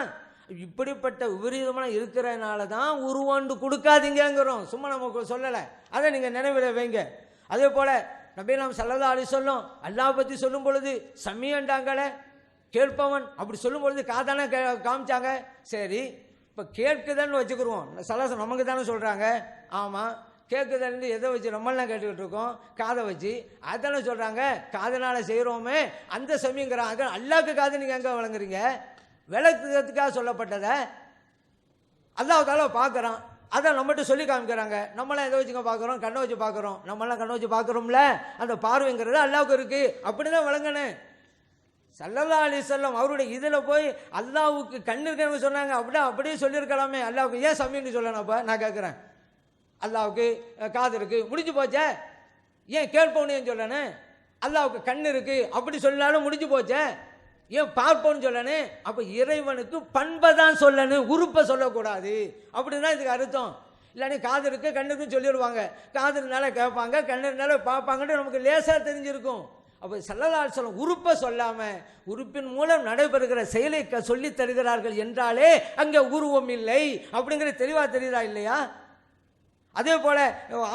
இப்படிப்பட்ட விபரீதமான இருக்கிறதுனால தான் உருவண்டு கொடுக்காதீங்கிறோம். சும்மா நமக்கு சொல்லலை, அதை நீங்கள் நினைவில் வைங்க. அதே போல் நபிகள் ஸல்லல்லாஹு அலைஹி வஸல்லம் அல்லாஹ் பற்றி சொல்லும் பொழுது சம்மியண்டாங்களே, கேட்பவன் அப்படி சொல்லும் பொழுது காதானே காமிச்சாங்க. சரி, இப்போ கேட்குதுன்னு வச்சுக்கிடுவோம். சலாசம் நமக்கு தானே சொல்கிறாங்க. ஆமாம், கேட்குதுன்னு எதை வச்சு நம்மளாம் கேட்டுக்கிட்டு இருக்கோம்? காதை வச்சு. அதானே சொல்கிறாங்க. காதனால் செய்கிறோமே அந்த சமயங்கிறாங்க. அல்லாஹ்க்கு காது நீங்கள் எங்கே வழங்குறீங்க? விளக்குறதுக்காக சொல்லப்பட்டதை அல்லாஹ் தஆலா பார்க்குறான், அதை நம்மகிட்ட சொல்லி காமிக்கிறாங்க. நம்மளாம் எதை வச்சுங்க பார்க்குறோம்? கண்ணை வச்சு பார்க்குறோம். நம்மளாம் கண்ணை வச்சு பார்க்குறோம்ல, அந்த பார்வைங்கிறது அல்லாஹ்வுக்கு இருக்குது. அப்படி தான் விளங்கணும். ஸல்லல்லாஹு அலைஹி வஸல்லம் அவருடைய இதில் போய் அல்லாஹ்வுக்கு கண் இருக்குன்னு சொன்னாங்க. அப்படியே சொல்லியிருக்கலாமே. அல்லாஹ்வுக்கு ஏன் சமீன்னு சொல்லணும்? அப்போ நான் கேட்குறேன், அல்லாஹ்வுக்கு காது இருக்குது, முடிஞ்சு போச்சே. ஏன் கேட்போன்னு சொல்லணும்? அல்லாஹ்வுக்கு கண் இருக்குது அப்படி சொன்னாலும் முடிஞ்சு போச்சே. ஏன் பார்ப்போன்னு சொல்லணும்? அப்போ இறைவனுக்கு பண்பை தான் சொல்லணும், உறுப்பை சொல்லக்கூடாது. அப்படின்னா இதுக்கு அர்த்தம். இல்லாட்டி காது இருக்கு கண்ணு இருக்குன்னு சொல்லிடுவாங்க. காது இருந்தாலும் கேட்பாங்க, கண்ணு இருந்தாலும் பார்ப்பாங்கன்னு நமக்கு லேசாக தெரிஞ்சிருக்கும். அப்போ ஸல்லல்லாஹு அலைஹி வஸல்லம் உறுப்பை சொல்லாமல் உறுப்பின் மூலம் நடைபெறுகிற செயலை சொல்லி தருகிறார்கள் என்றாலே அங்கே உருவம் இல்லை அப்படிங்கிறது தெளிவாக தெரியுதா இல்லையா? அதே போல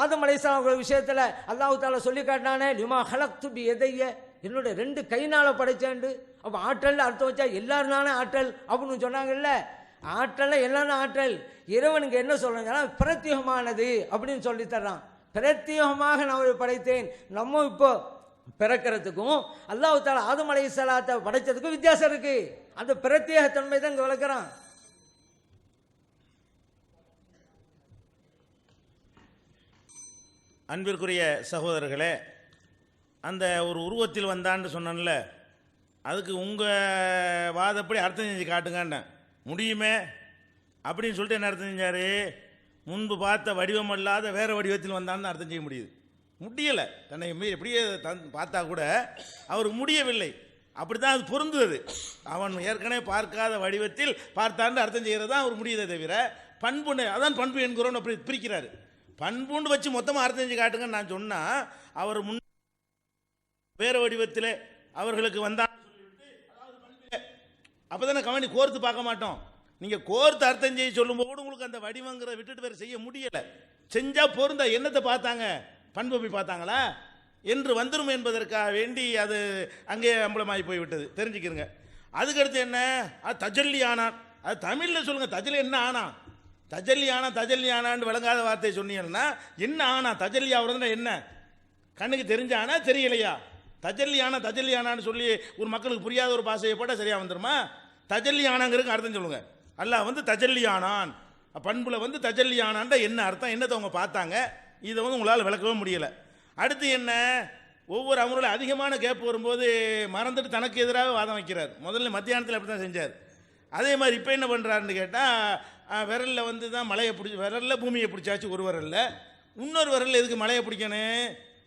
ஆதம் அலைஹிஸ்ஸலாம் அவர்கள் விஷயத்தில் அல்லாஹ் தஆலா சொல்லி காட்டினானே, லிமா ஹலக்து பி யதைய, என்னுடைய 2 கையினால் படைச்சேண்டு. அப்போ ஆற்றல் அர்த்தம் வச்சா எல்லாருனானே ஆற்றல் அப்படின்னு சொன்னாங்கல்ல. ஆற்றலை என்னென்ன ஆற்றல் இறைவனுக்கு என்ன சொல்றாங்கன்னா பிரத்யேகமானது அப்படின்னு சொல்லி தர்றான். பிரத்யேகமாக நான் படைத்தேன். நம்ம இப்போ பிறக்கிறதுக்கும் அல்லாஹ் தஆலா ஆதம் அலைஹிஸ்ஸலாத்தை படைச்சதுக்கும் வித்தியாசம் இருக்கு. அந்த பிரத்யேக தன்மை தான் இங்கே விளக்குறான். அன்பிற்குரிய சகோதரர்களே, அந்த ஒரு உருவத்தில் வந்தான்னு சொன்னேன்ல, அதுக்கு உங்கள் வாதப்படி அர்த்தம் செஞ்சு காட்டுங்கன்னேன். முடியுமே அப்படின்னு சொல்லிட்டு என்ன அர்த்தம் செஞ்சார்? முன்பு பார்த்த வடிவம் அல்லாத வேறு வடிவத்தில் வந்தான்னு அர்த்தம் செய்ய முடியுது. முடியலை. தன்னை எப்படியே பார்த்தா கூட அவருக்கு முடியவில்லை. அப்படி தான் அது பொருந்துவது. அவன் ஏற்கனவே பார்க்காத வடிவத்தில் பார்த்தான்னு அர்த்தம் செய்கிறது தான் அவர் முடியுதே தவிர பண்புன்னு அதான் பண்பு என்கிறோன்னு அப்படி பிரிக்கிறாரு. பண்புண்டு வச்சு மொத்தமாக அர்த்தம் செஞ்சு காட்டுங்கன்னு நான் சொன்னால் அவர் வேறு வடிவத்தில் அவர்களுக்கு வந்தான்னு சொல்லிவிட்டு அதாவது பண்பு அப்போ தானே கவனி கோர்த்து பார்க்க மாட்டோம். நீங்கள் கோர்த்து அர்த்தம் செய்ய சொல்லும்போது உங்களுக்கு அந்த வடிவங்கிறத விட்டுட்டு வேறு செய்ய முடியலை. செஞ்சால் பொருந்தா என்னத்தை பார்த்தாங்க? பண்பை போய் பார்த்தாங்களா என்று வந்துடும் என்பதற்காக வேண்டி அது அங்கே அம்பலமாகி போய்விட்டது. தெரிஞ்சுக்கிறங்க. அதுக்கடுத்து என்ன? அது தஜல்லி ஆனான். அது தமிழில் சொல்லுங்கள். தஜல்லி என்ன ஆனா? தஜல்லி ஆனான்னு விளங்காத வார்த்தையை சொன்னீங்கன்னா என்ன ஆனா? தஜல்லி ஆகுறதுன்னா என்ன? கண்ணுக்கு தெரிஞ்சானா தெரியலையா? தஜல்லி ஆனான்னு சொல்லி ஒரு மக்களுக்கு புரியாத ஒரு பாஷையை போட்டால் சரியாக வந்துடுமா? தஜல்லி ஆனாங்கிறதுக்கு அர்த்தம் சொல்லுங்க. அல்லாஹ் வந்து தஜல்லி ஆனான், பண்புல வந்து தஜல்லி ஆனான்டா என்ன அர்த்தம்? என்னத்தை அவங்க பார்த்தாங்க? இதை வந்து உங்களால் விளக்கவே முடியலை. அடுத்து என்ன? ஒவ்வொரு அமரோட அதிகமான கேப் வரும்போது மறந்துட்டு தனக்கு எதிராக வாதம் வைக்கிறார். முதல்ல மத்தியானத்தில் அப்படி தான் செஞ்சார். அதே மாதிரி இப்போ என்ன பண்ணுறாருன்னு கேட்டால் விரலில் வந்து தான் மலையை பிடிச்சி விரலில் பூமியை பிடிச்சாச்சு ஒரு விரலில். இன்னொரு விரலில் எதுக்கு மலையை பிடிக்கணும்?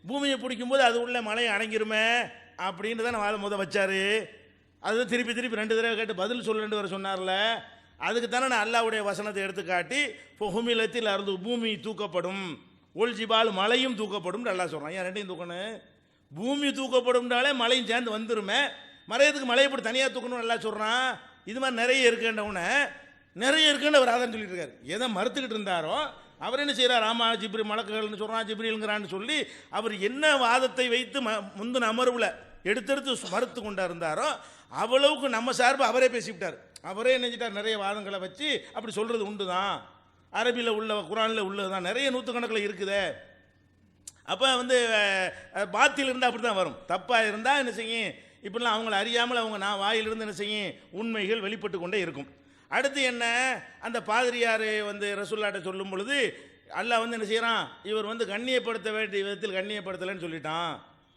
பூமியை பிடிக்கும்போது அது உள்ள மலையை அடங்கிருமே அப்படின்னு தான் வாதம் வச்சார். அதுதான் திருப்பி திருப்பி 2 தடவை கேட்டு பதில் சொல்லு வர சொன்னார்ல. அதுக்கு தானே நான் அல்லாஹ்வுடைய வசனத்தை எடுத்து காட்டி ஹுமிலத்தில் அருந்து பூமி தூக்கப்படும், ஒல் ஜிபால் மலையும் தூக்கப்படும் அல்லாஹ் சொல்கிறான். ஏன் ரெண்டையும் தூக்கணும்? பூமி தூக்கப்படும்னாலே மலையும் சேர்ந்து வந்துருமே. மறையத்துக்கு மலையை இப்படி தனியாக தூக்கணும்னு அல்லாஹ் சொல்கிறான். இது மாதிரி நிறைய இருக்குன்றவுன நிறைய இருக்குன்னு அவர் ஆதாரம் சொல்லிட்டு இருக்காரு. எதை மறுத்துக்கிட்டு இருந்தாரோ அவர் என்ன செய்கிறார்? ஆமா ஜிப்ரி மலக்குகள்னு சொல்கிறான், ஜிப்ரில்ங்கிறான்னு சொல்லி அவர் என்ன வாதத்தை வைத்து முந்தின அமர்வில் எடுத்தெடுத்து மறுத்து கொண்டா இருந்தாரோ அவ்வளவுக்கு நம்ம சார்பு அவரே பேசிவிட்டார். அவரே நினைச்சிட்டார். நிறைய வாதங்களை வச்சு அப்படி சொல்கிறது உண்டு தான். அரபியில் உள்ள குரானில் உள்ளது தான் நிறைய நூற்றுக்கணக்கில் இருக்குது. அப்போ வந்து பாத்தில் இருந்தால் அப்படி தான் வரும். தப்பாக இருந்தால் என்ன செய்யும்? இப்படிலாம் அவங்கள அறியாமல் அவங்க நான் வாயிலிருந்து என்ன செய்யும்? உண்மைகள் வெளிப்பட்டு கொண்டே இருக்கும். அடுத்து என்ன? அந்த பாதிரியார் வந்து ரசூலுல்லாஹ்ட்ட சொல்லும் பொழுது அல்லாஹ் வந்து என்ன செய்கிறான்? இவர் வந்து கண்ணியப்படுத்த வேண்டிய விதத்தில் கண்ணியப்படுத்தலைன்னு சொல்லிட்டான்.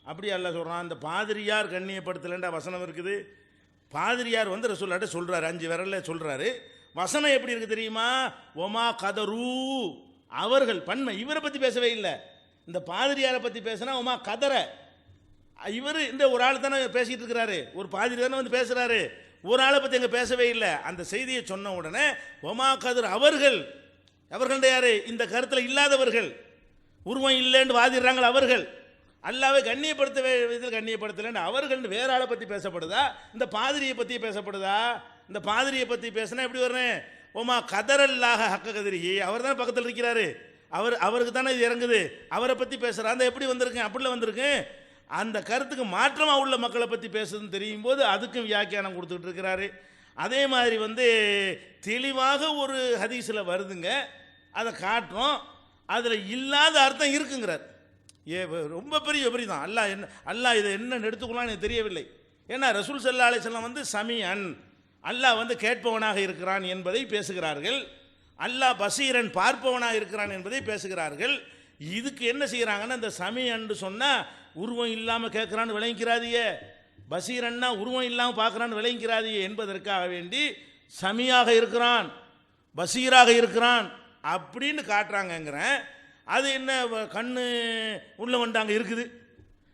அப்படி அல்லாஹ் சொல்கிறான். அந்த பாதிரியார் கண்ணியப்படுத்தலைன்ற வசனம் இருக்குது. பாதிரியார் வந்து ரசூலுல்லாஹ்ட்ட சொல்கிறாரு, 5 விரலில் சொல்கிறாரு. வசனம் எப்படி இருக்குது தெரியுமா? ஒமா கதரு அவர்கள் பன்மை. இவரை பற்றி பேசவே இல்லை. இந்த பாதிரியாரை பற்றி பேசினா ஒமா கதர இவர் இந்த ஒரு ஆள் தானே பேசிகிட்டு இருக்கிறாரு. ஒரு பாதிரி தானே வந்து பேசுகிறாரு. ஒரு ஆளை பற்றி அங்கே பேசவே இல்லை. அந்த செய்தியை சொன்ன உடனே ஒமா கதர் அவர்கள் யாரு? இந்த கருத்தில் இல்லாதவர்கள், உருவம் இல்லைன்னு வாதிடுறாங்க அவர்கள். அல்லாவை கண்ணியப்படுத்த விதத்தில் கண்ணியப்படுத்தலைன்னு அவர்கள் வேற ஆளை பற்றி பேசப்படுதா? இந்த பாதிரியை பற்றி பேசப்படுதா? இந்த பாதிரியை பற்றி பேசினா எப்படி வரணும்? ஓமா கதரல்லாக ஹக்க கதிரி அவர் தான் பக்கத்தில் இருக்கிறாரு. அவருக்கு தானே இது இறங்குது. அவரை பற்றி பேசுகிறா. அந்த எப்படி வந்திருக்கு? அப்படிலாம் வந்திருக்கு. அந்த கருத்துக்கு மாற்றமாக உள்ள மக்களை பற்றி பேசுறதுன்னு தெரியும் போது அதுக்கும் வியாக்கியானம் கொடுத்துக்கிட்டு இருக்கிறாரு. அதே மாதிரி வந்து தெளிவாக ஒரு ஹதீஸில் வருதுங்க, அதை காட்டுறோம், அதில் இல்லாத அர்த்தம் இருக்குங்கிறார். ரொம்ப பெரிய தான். அல்லாஹ் இதை என்ன எடுத்துக்கலாம்னு எனக்கு தெரியவில்லை. ஏன்னா ரசூல் ஸல்லல்லாஹு அலைஹி வஸல்லம் வந்து சமீஅன், அல்லாஹ் வந்து கேட்பவனாக இருக்கிறான் என்பதை பேசுகிறார்கள். அல்லாஹ் பசீரன் பார்ப்பவனாக இருக்கிறான் என்பதை பேசுகிறார்கள். இதுக்கு என்ன செய்கிறாங்கன்னா, இந்த சமீஅன்னு சொன்னால் உருவம் இல்லாமல் கேட்குறான்னு விளங்கிக்கிறாதியே, பசீரன்னா உருவம் இல்லாமல் பார்க்குறான்னு விளங்கிக்கிறாதியே என்பதற்காக வேண்டி சமியாக இருக்கிறான், பசீராக இருக்கிறான் அப்படின்னு காட்டுறாங்கங்கிறேன். அது என்ன கண்ணு உள்ள வந்தாங்க இருக்குது.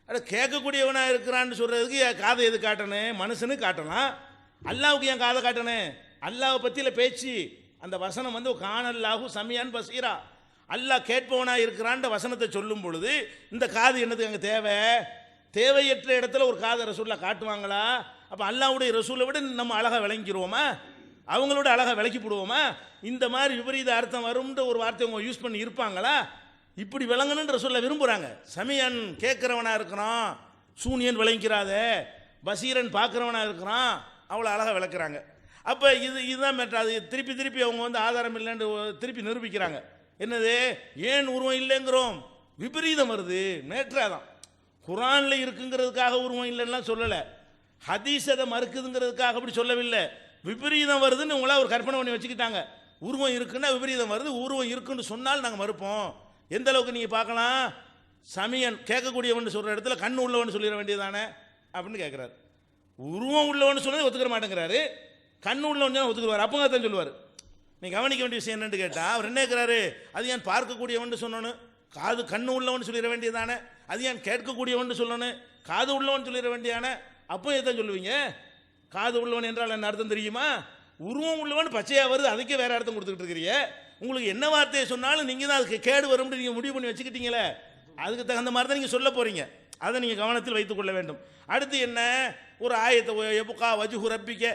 அட கேட்கக்கூடியவனாக இருக்கிறான்னு சொல்கிறதுக்கு காதை எது காட்டணும்? மனுஷனுக்கு காட்டலாம். அல்லாவுக்கு ஏன் காதை காட்டணும்? அல்லாவை பற்றியில் பேச்சு. அந்த வசனம் வந்து காணல்லாஹு சமியான் பசீரா, அல்லாஹ் கேட்பவனாக இருக்கிறான்ற வசனத்தை சொல்லும் பொழுது இந்த காது என்னதுக்கு அங்கே தேவையற்ற இடத்துல ஒரு காதை ரசூலில் காட்டுவாங்களா? அப்போ அல்லாஹ்வுடைய ரசூலை விட நம்ம அழகாக விளங்கிடுவோமா? அவங்களோட அழகாக விளக்கி போடுவோமா? இந்த மாதிரி விபரீத அர்த்தம் வரும்ன்ற ஒரு வார்த்தை அவங்க யூஸ் பண்ணி இருப்பாங்களா? இப்படி விளங்கணுன்ற சொல்ல விரும்புகிறாங்க. சமியன் கேட்குறவனாக இருக்கிறான், சூனியன் விளங்கிறாத, பசீரன் பார்க்குறவனாக இருக்கிறான், அவ்வளோ அழகாக விளக்குறாங்க. அப்போ இதுதான் மேட்ரு. அது திருப்பி திருப்பி அவங்க வந்து ஆதாரம் இல்லைன்னு திருப்பி நிரூபிக்கிறாங்க. என்னது, ஏன் உருவம் இல்லைங்கிறோம், விபரீதம் வருது. மேட்ராக தான் குரானில் இருக்குங்கிறதுக்காக உருவம் இல்லைன்னா சொல்லலை, ஹதீஸ் அதை மறுக்குதுங்கிறதுக்காக அப்படி சொல்லவில்லை. விபரீதம் வருதுன்னு உங்களா ஒரு கற்பனை பண்ணி வச்சுக்கிட்டாங்க. உருவம் இருக்குன்னா விபரீதம் வருது, உருவம் இருக்குன்னு சொன்னால் நாங்கள் மறுப்போம். எந்த அளவுக்கு நீங்கள் பார்க்கலாம், சமயன் கேட்கக்கூடியவன் சொல்கிற இடத்துல கண்ணு உள்ளவன் சொல்லிட வேண்டியதானே அப்படின்னு கேட்குறாரு. உருவம் உள்ளவன் சொன்னது ஒத்துக்கிற மாட்டேங்கிறாரு, கண்ணு உள்ளவன் ஒத்துக்குவார். அப்போ தான் சொல்லுவார். நீ கவனிக்க வேண்டிய விஷயம் என்னன்னு கேட்டால், அவர் என்ன கேட்குறாரு, அது ஏன் பார்க்கக்கூடியவன் சொல்லணும், காது கண்ணு உள்ளவன் சொல்லிட வேண்டியதானே, அது ஏன் கேட்கக்கூடியவன் சொல்லணும், காது உள்ளவன் சொல்லிட வேண்டியதானே. அப்போ எதான் சொல்லுவீங்க, காது உள்ளவன் என்றால் என்ன அர்த்தம் தெரியுமா, உருவம் உள்ளவன் பச்சையாக வருது, அதுக்கே வேறு அர்த்தம் கொடுத்துக்கிட்டு இருக்கிறீங்க. உங்களுக்கு என்ன வார்த்தையை சொன்னாலும் நீங்கள் தான் அதுக்கு கேடு வரும்னு நீங்கள் முடிவு பண்ணி வச்சுக்கிட்டீங்களே, அதுக்கு தகுந்த மாதிரி தான் நீங்கள் சொல்ல போகிறீங்க. அதை நீங்கள் கவனத்தில் வைத்துக்கொள்ள வேண்டும். அடுத்து என்ன, ஒரு ஆயத்தை எபுகா வஜுஹு ரப்பிக்க,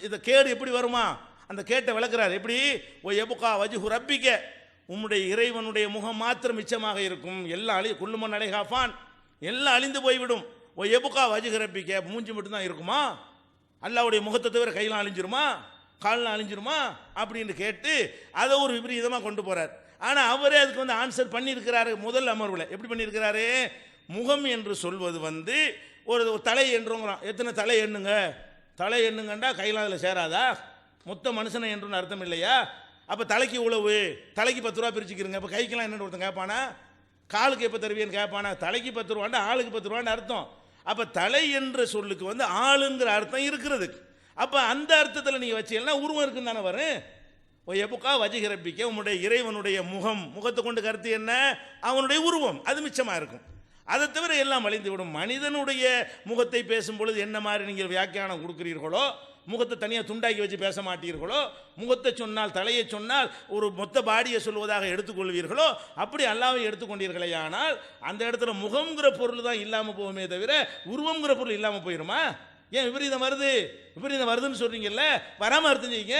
இந்த கேடு எப்படி வருமா, அந்த கேட்டை விளக்குறாரு. எப்படி, ஓ எபுகா வஜுஹு ரப்பிக்க, உம்முடைய இறைவனுடைய முகம் மாத்திரம் மிச்சமாக இருக்கும், எல்லாம் குள்ளுமன் அலைஹாஃபான், எல்லாம் அழிந்து போய்விடும். ஓ எபுகா வஜுஹு ரப்பிக்க, மூஞ்சி மட்டும்தான் இருக்குமா, அல்லாவுடைய முகத்தை தவிர கையெல்லாம் அழிஞ்சிருமா, காலெலாம் அழிஞ்சிருமா அப்படின்னு கேட்டு அதை ஒரு விபரீதமாக கொண்டு போகிறார். ஆனால் அவரே அதுக்கு வந்து ஆன்சர் பண்ணியிருக்கிறாரு முதல் அமர்வில். எப்படி பண்ணியிருக்கிறாரு, முகம் என்று சொல்வது வந்து ஒரு தலை என்றுங்கிறான். எத்தனை தலை எண்ணுங்க, தலை எண்ணுங்கண்டா கையெல்லாம் அதில் சேராதா, மொத்த மனுஷனை என்றுன்னு அர்த்தம் இல்லையா. அப்போ தலைக்கு உழவு, தலைக்கு 10 ரூபா பிரிச்சுக்கிறங்க. அப்போ கைக்கெல்லாம் என்னென்னு ஒருத்தன் கேட்பானா, காலுக்கு எப்போ தருவியன்னு கேட்பானா, தலைக்கு 10 ரூபாண்டா ஆளுக்கு 10 ரூபான்னு அர்த்தம். அப்போ தலை என்ற சொல்லுக்கு வந்து ஆளுங்கிற அர்த்தம் இருக்கிறது. அப்போ அந்த அர்த்தத்தில் நீங்கள் வச்சீங்கன்னா உருவம் இருக்குன்னு தானே வரும். எப்புக்கா வஜிகரப்பிக்க, உங்களுடைய இறைவனுடைய முகம், முகத்தை கொண்டு கருத்து என்ன, அவனுடைய உருவம், அது மிச்சமாக இருக்கும். அதை தவிர எல்லாம் அழிந்து விடும். மனிதனுடைய முகத்தை பேசும்பொழுது என்ன மாதிரி நீங்கள் வியாக்கியானம் கொடுக்கிறீர்களோ, முகத்தை தனியாக துண்டாக்கி வச்சு பேச மாட்டீர்களோ, முகத்தை சொன்னால் தலையை சொன்னால் ஒரு மொத்த பாடியை சொல்வதாக எடுத்துக்கொள்வீர்களோ, அப்படி அல்லாவை எடுத்துக்கொண்டீர்களே. ஆனால் அந்த இடத்துல முகம்ங்கிற பொருள் தான் இல்லாமல் போகுமே தவிர உருவங்கிற பொருள் இல்லாமல் போயிடுமா. ஏன் விபரீதம் வருது, விபரீதம் வருதுன்னு சொல்றீங்கல்ல, வராமல் அர்த்தம் செய்யுங்க.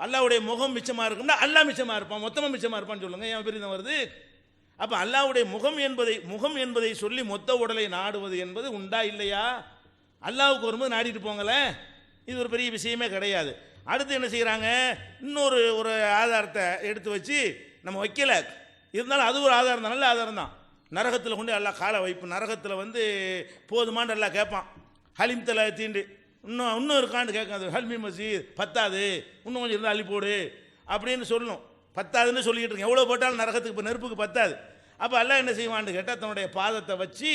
அல்லாவுடைய முகம் மிச்சமாக இருக்கும்னா அல்லா மிச்சமாக இருப்பான், மொத்தமாக மிச்சமாக இருப்பான்னு சொல்லுங்க. ஏன் விபரீதம் வருது. அப்போ அல்லாவுடைய முகம் என்பதை சொல்லி மொத்த உடலை நாடுவது என்பது உண்டா இல்லையா. அல்லாவுக்கு வரும்போது நாடிட்டு போங்களேன், இது ஒரு பெரிய விஷயமே கிடையாது. அடுத்து என்ன செய்கிறாங்க, இன்னொரு ஆதாரத்தை எடுத்து வச்சு நம்ம வைக்கல, இருந்தாலும் அது ஒரு ஆதாரம் தான், நல்ல ஆதாரம் தான். நரகத்தில் கொண்டு எல்லாம் காலை வைப்பு, நரகத்தில் வந்து போதுமான்னு எல்லாம் கேட்பான். ஹலிம் தலை தீண்டு இன்னும் இருக்கான்னு கேட்காது, ஹல்மி மசீத் பத்தாது, இன்னும் கொஞ்சம் இருந்தால் அள்ளி போடு அப்படின்னு சொல்லணும். பத்தாதுன்னு சொல்லிக்கிட்டு இருக்கேன், எவ்வளோ போட்டாலும் நரகத்துக்கு இப்போ நெருப்புக்கு பத்தாது. அப்போ எல்லாம் என்ன செய்வான்னு கேட்டால் தன்னுடைய பாதத்தை வச்சு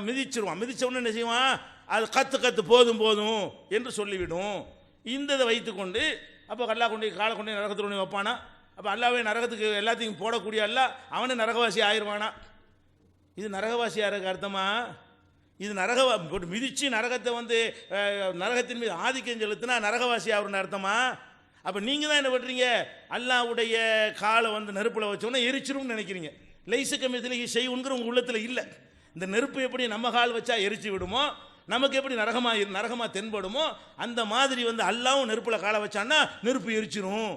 மிதிச்சிருவான். மிதித்த உடனே என்ன செய்வான், அது கற்று போதும் என்று சொல்லிவிடும். இந்த இதை வைத்துக்கொண்டு அப்போ அல்லா கொண்டு காலை கொண்டு நரகத்தில் கொண்டு வைப்பானா. அப்போ அல்லாவே நரகத்துக்கு எல்லாத்தையும் போடக்கூடிய அல்லா அவனே நரகவாசி ஆயிடுவானா. இது நரகவாசி யாருக்கு அர்த்தமா, இது போட்டு மிதித்து நரகத்தை வந்து நரகத்தின் மீது ஆதிக்கம் செலுத்தினா நரகவாசி ஆகுறன்னு அர்த்தமா. அப்போ நீங்கள் தான் என்ன பண்ணுறீங்க, அல்லாவுடைய காலை வந்து நெருப்பில் வச்சோன்னா எரிச்சிரும்னு நினைக்கிறீங்க. லைசக்க மிதிலகி செய்யுங்கிற உங்கள் உள்ளத்தில் இல்லை. இந்த நெருப்பு எப்படி நம்ம கால் வச்சா எரிச்சு விடுமோ, நமக்கு எப்படி நரகமாக தென்படுமோ, அந்த மாதிரி வந்து அல்லாவும் நெருப்பில் காலை வச்சான்னா நெருப்பு எரிச்சிரும்,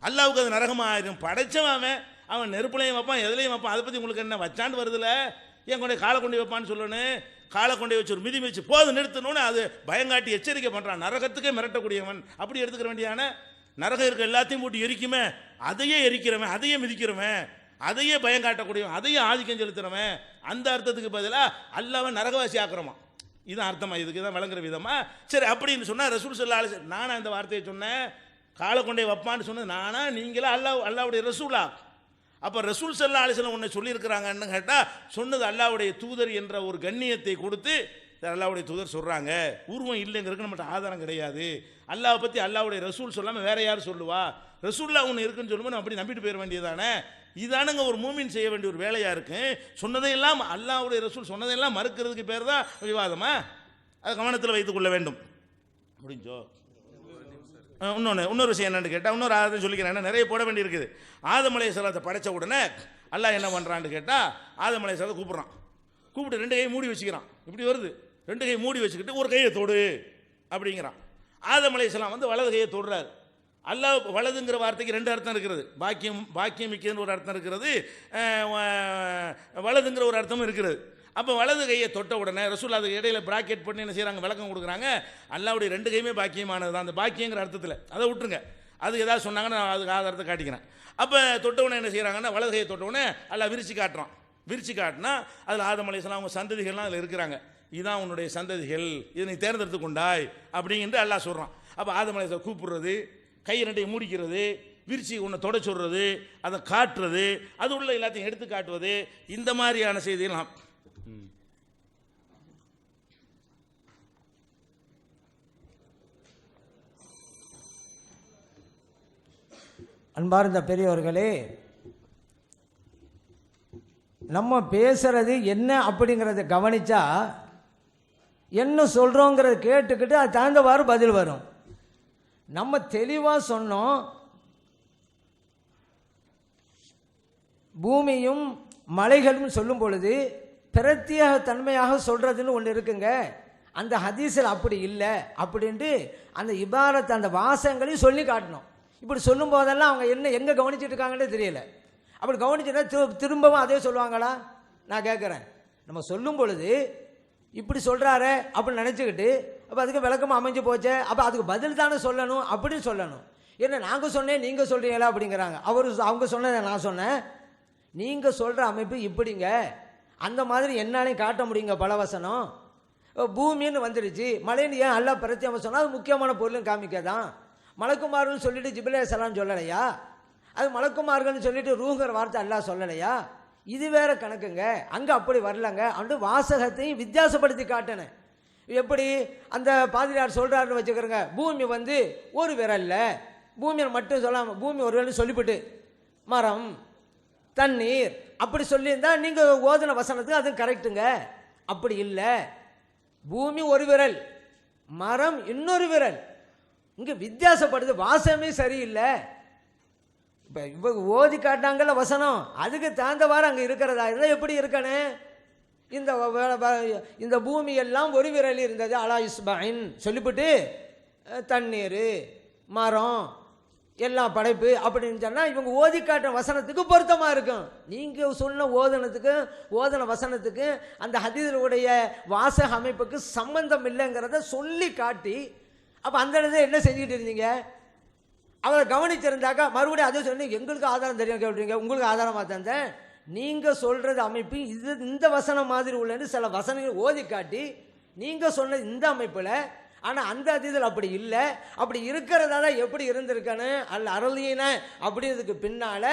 அல்லாவுக்கு அது நரகமாக ஆயிரும். படைச்சவன் அவன் நெருப்புலையும் வைப்பான், எதுலையும் வைப்பான். அதை பற்றி உங்களுக்கு என்ன வச்சான்னு வருதுல, ஏன் கொண்டு காலை கொண்டு வைப்பான்னு சொல்லணும். காலை கொண்டு வச்சு ஒரு மிதிச்சு போது நிறுத்தணும்னு அது பயங்காட்டி எச்சரிக்கை பண்ணுறான். நரகத்துக்கே மிரட்டக்கூடியவன் அப்படி எடுத்துக்கிற வேண்டியான. நரகம் இருக்க எல்லாத்தையும் போட்டு எரிக்குமே, அதையே எரிக்கிறவன், அதையே மிதிக்கிறவன், அதையே பயங்காட்டக்கூடியவன், அதையே ஆதிக்கம் செலுத்துறவன், அந்த அர்த்தத்துக்கு பதிலாக அல்லாஹ்வை நரகவாசி ஆக்குறமா. இதுதான் அர்த்தமா, இதுக்கு தான் விளங்குற விதமா. சரி, அப்படின்னு சொன்னால் ரசூல் ஸல்லல்லாஹு அலைஹி வஸல்லம், நானா இந்த வார்த்தையை சொன்னேன், காலை கொண்டே வைப்பான்னு சொன்னது நானா, நீங்களா அல்லாஹ்வுடைய ரசூலா. அப்போ ரசூல் ஸல்லல்லாஹு அலைஹி வஸல்லம் ஒன்று சொல்லியிருக்கிறாங்கன்னு கேட்டால், சொன்னது அல்லாஹ்வுடைய தூதர் என்ற ஒரு கண்ணியத்தை கொடுத்து அல்லாஹ்வுடைய தூதர் சொல்கிறாங்க. உருவம் இல்லைங்கிறதுக்கு நம்மகிட்ட ஆதாரம் கிடையாது. அல்லாஹ் பற்றி அல்லாஹ்வுடைய ரசூல் சொல்லாமல் வேற யார் சொல்லுவா, ரசூல்லா ஒன்று இருக்குன்னு சொல்லும்போது நம்ம அப்படி நம்பிட்டு போயிட வேண்டியதானே. இதானுங்க ஒரு மூமின் செய்ய வேண்டிய ஒரு வேலையாக இருக்கு. சொன்னதையெல்லாம் அல்லாஹ்வுடைய ரசூல் சொன்னதையெல்லாம் மறுக்கிறதுக்கு பேர் தான் விவாதமா. அதை கவனத்தில் வைத்துக் கொள்ள வேண்டும். முடிஞ்சோ. இன்னொரு விஷயம் என்னன்னு கேட்டால், இன்னொரு ஆதாரம் சொல்லிக்கிறேன், நிறைய போட வேண்டி இருக்குது. ஆதம் அலைஹிஸ்ஸலாத்தை படைத்த உடனே அல்லாஹ் என்ன பண்ணுறான்னு கேட்டால், ஆதம் அலைஹிஸ்ஸலாத்தை கூப்பிட்டு 2 கையை மூடி வச்சுக்கிறான். இப்படி வருது, 2 கையை மூடி வச்சுக்கிட்டு ஒரு கையை தொடு அப்படிங்கிறான். ஆதம் அலைஹிஸ்ஸலாம் வந்து வலது கையை தொடுறாரு. அல்லாஹ் வலதுங்கிற வார்த்தைக்கு 2 அர்த்தம் இருக்கிறது. பாக்கியம் மிக்கதுன்னு ஒரு அர்த்தம் இருக்கிறது, வலதுங்கிற ஒரு அர்த்தமும் இருக்கிறது. அப்போ வலது கையை தொட்ட உடனே ரசூல் அதுக்கு இடையில பிராக்கெட் பண்ணி என்ன செய்கிறாங்க, விளக்கம் கொடுக்குறாங்க. அல்லாவுடைய 2 கையுமே பாக்கியமானது தான். அந்த பாக்கியங்கிற அர்த்தத்தில் அதை விட்டுருங்க. அது ஏதாவது சொன்னாங்கன்னா நான் அதுக்கு ஆதாரத்தை காட்டிக்கிறேன். அப்போ தொட்டவுடனே என்ன செய்கிறாங்கன்னா, வலது கையை தொட்டவுடனே அல்லாஹ் விரிச்சு காட்டுறான். விரிச்சு காட்டினா அதில் ஆதம் அலைஹிஸ்ஸலாம் அவங்க சந்ததிகள்லாம் அதில் இருக்கிறாங்க. இதுதான் உன்னுடைய சந்ததிகள், இதை நீ தேர்ந்தெடுத்து கொண்டாய் அப்படின்ட்டு அல்லாஹ் சொல்கிறான். அப்போ ஆதம் அலைஹிஸ்ஸலாம் கூப்பிடுறது, கை 2ஐயும் மூடிக்கிறது, விரிச்சு உன்னை தொட சொல்கிறது, அதை காட்டுறது, அது உள்ள எல்லாத்தையும் எடுத்து காட்டுவது, இந்த மாதிரியான செய்தியெல்லாம். அன்பார்ந்த பெரியவர்களே, நம்ம பேசுறது என்ன அப்படிங்கிறத கவனிச்சா என்ன சொல்கிறோங்கிறத கேட்டுக்கிட்டு அது தகுந்தவாறு பதில் வரும். நம்ம தெளிவாக சொன்னோம், பூமியும் மலைகளும் சொல்லும் பொழுது பிரத்யேக தன்மையாக சொல்கிறதுன்னு ஒன்று இருக்குங்க. அந்த ஹதீஸில் அப்படி இல்லை அப்படின்ட்டு அந்த இபாரத் அந்த வாசங்களையும் சொல்லி காட்டணும். இப்படி சொல்லும் போதெல்லாம் அவங்க என்ன எங்கே கவனிச்சுட்டு இருக்காங்கன்னே தெரியல. அப்படி கவனிச்சுட்டா திரும்பவும் அதே சொல்லுவாங்களா? நான் கேட்குறேன். நம்ம சொல்லும் பொழுது இப்படி சொல்கிறாரு அப்படின்னு நினச்சிக்கிட்டு அப்போ அதுக்கு விளக்கமாக அமைஞ்சு போச்சே, அப்போ அதுக்கு பதில் தானே சொல்லணும் அப்படின்னு சொல்லணும். என்ன நாங்கள் சொன்னேன் நீங்கள் சொல்கிறீங்களா அப்படிங்கிறாங்க. அவங்க சொன்னதை நான் சொன்னேன். நீங்கள் சொல்கிற அமைப்பு இப்படிங்க, அந்த மாதிரி என்னாலையும் காட்ட முடியுங்க. பல வசனம் பூமின்னு வந்துடுச்சு, மலைன்னு ஏன் அல்லா பிரத்யேகமாக சொன்னால் அது முக்கியமான பொருளும் காமிக்கதான். மலக்குமார்கள்னு சொல்லிட்டு ஜிப்ரீல் அலைஹிஸ்ஸலாம் சொல்லலையா? அது மலக்குமார்கள்னு சொல்லிட்டு ரூஹுங்கிற வார்த்தை அல்லாஹ் சொல்லலையா? இது வேற கணக்குங்க. அங்கே அப்படி வரலங்க. அந்த வாசகத்தையும் வித்தியாசப்படுத்தி காட்டினேன். எப்படி அந்த பாதிரியார் சொல்கிறாருன்னு வச்சுக்கிறேங்க, பூமி வந்து ஒரு விரல்ல, பூமியை மட்டும் சொல்லாமல் பூமி ஒரு விரல் சொல்லிவிட்டு மரம் தண்ணீர் அப்படி சொல்லியிருந்தா நீங்கள் ஓதன வசனத்துக்கு அது கரெக்டுங்க. அப்படி இல்லை, பூமி ஒரு விரல், மரம் இன்னொரு விரல். இங்கே வித்தியாசப்படுது, வாசமே சரியில்லை. இப்போ இவங்க ஓதி காட்டாங்கல்ல வசனம், அதுக்கு தகுந்தவாறு அங்கே இருக்கிறதா இருந்தால் எப்படி இருக்கணும்? இந்த பூமி எல்லாம் ஒரு விரல் இருந்தது, அலா இஸ்பாயின் சொல்லிவிட்டு தண்ணீர் மரம் எல்லாம் படைப்பு அப்படின்னு சொன்னால் இவங்க ஓதி காட்டுற வசனத்துக்கு பொருத்தமாக இருக்கும். நீங்கள் சொன்ன ஓதன வசனத்துக்கு அந்த ஹதீஸுடைய வாசக அமைப்புக்கு சம்பந்தம் இல்லைங்கிறத சொல்லி காட்டி அப்போ அந்த இடத்துல என்ன செஞ்சுக்கிட்டு இருந்தீங்க? அவரை கவனிச்சிருந்தாக்கா மறுபடியும் அதே சொல்லி எங்களுக்கு ஆதாரம் தெரியும் கேட்குறீங்க. உங்களுக்கு ஆதாரமாக தந்தேன். நீங்கள் சொல்கிறது அமைப்பு இது இந்த வசனம் மாதிரி உள்ளன்னு சில வசனங்கள் ஓதி காட்டி நீங்கள் சொன்ன இந்த அமைப்பில், ஆனால் அந்த அதிதில் அப்படி இல்லை. அப்படி இருக்கிறதால எப்படி இருந்திருக்கானு அல்ல அருளியின அப்படின்றதுக்கு பின்னால்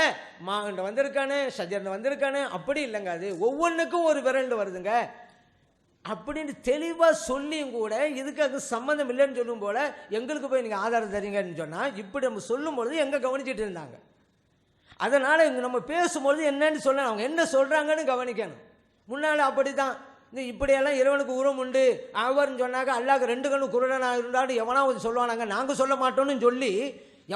மாகண்ட வந்திருக்கானு ஷஜர்ந்து வந்திருக்கானு அப்படி இல்லைங்க. அது ஒவ்வொன்றுக்கும் ஒரு விரண்டு வருதுங்க அப்படின்னு தெளிவாக சொல்லியும் கூட இதுக்கு அது சம்மந்தம் இல்லைன்னு சொல்லும் போல எங்களுக்கு போய் நீங்கள் ஆதாரம் தரீங்கன்னு சொன்னால் இப்படி நம்ம சொல்லும்பொழுது எங்கே கவனிச்சுட்டு இருந்தாங்க. அதனால் இங்கே நம்ம பேசும்பொழுது என்னன்னு சொல்லணும், அவங்க என்ன சொல்கிறாங்கன்னு கவனிக்கணும். முன்னால் அப்படி தான் இப்படியெல்லாம் இறைவனுக்கு உருவம் உண்டு அவர்னு சொன்னாக்க அல்லாஹ்க்கு 2 கண்ணு குருடனாக இருந்தாலும் எவனாவது சொல்லுவானாங்க. நாங்கள் சொல்ல மாட்டோம்னு சொல்லி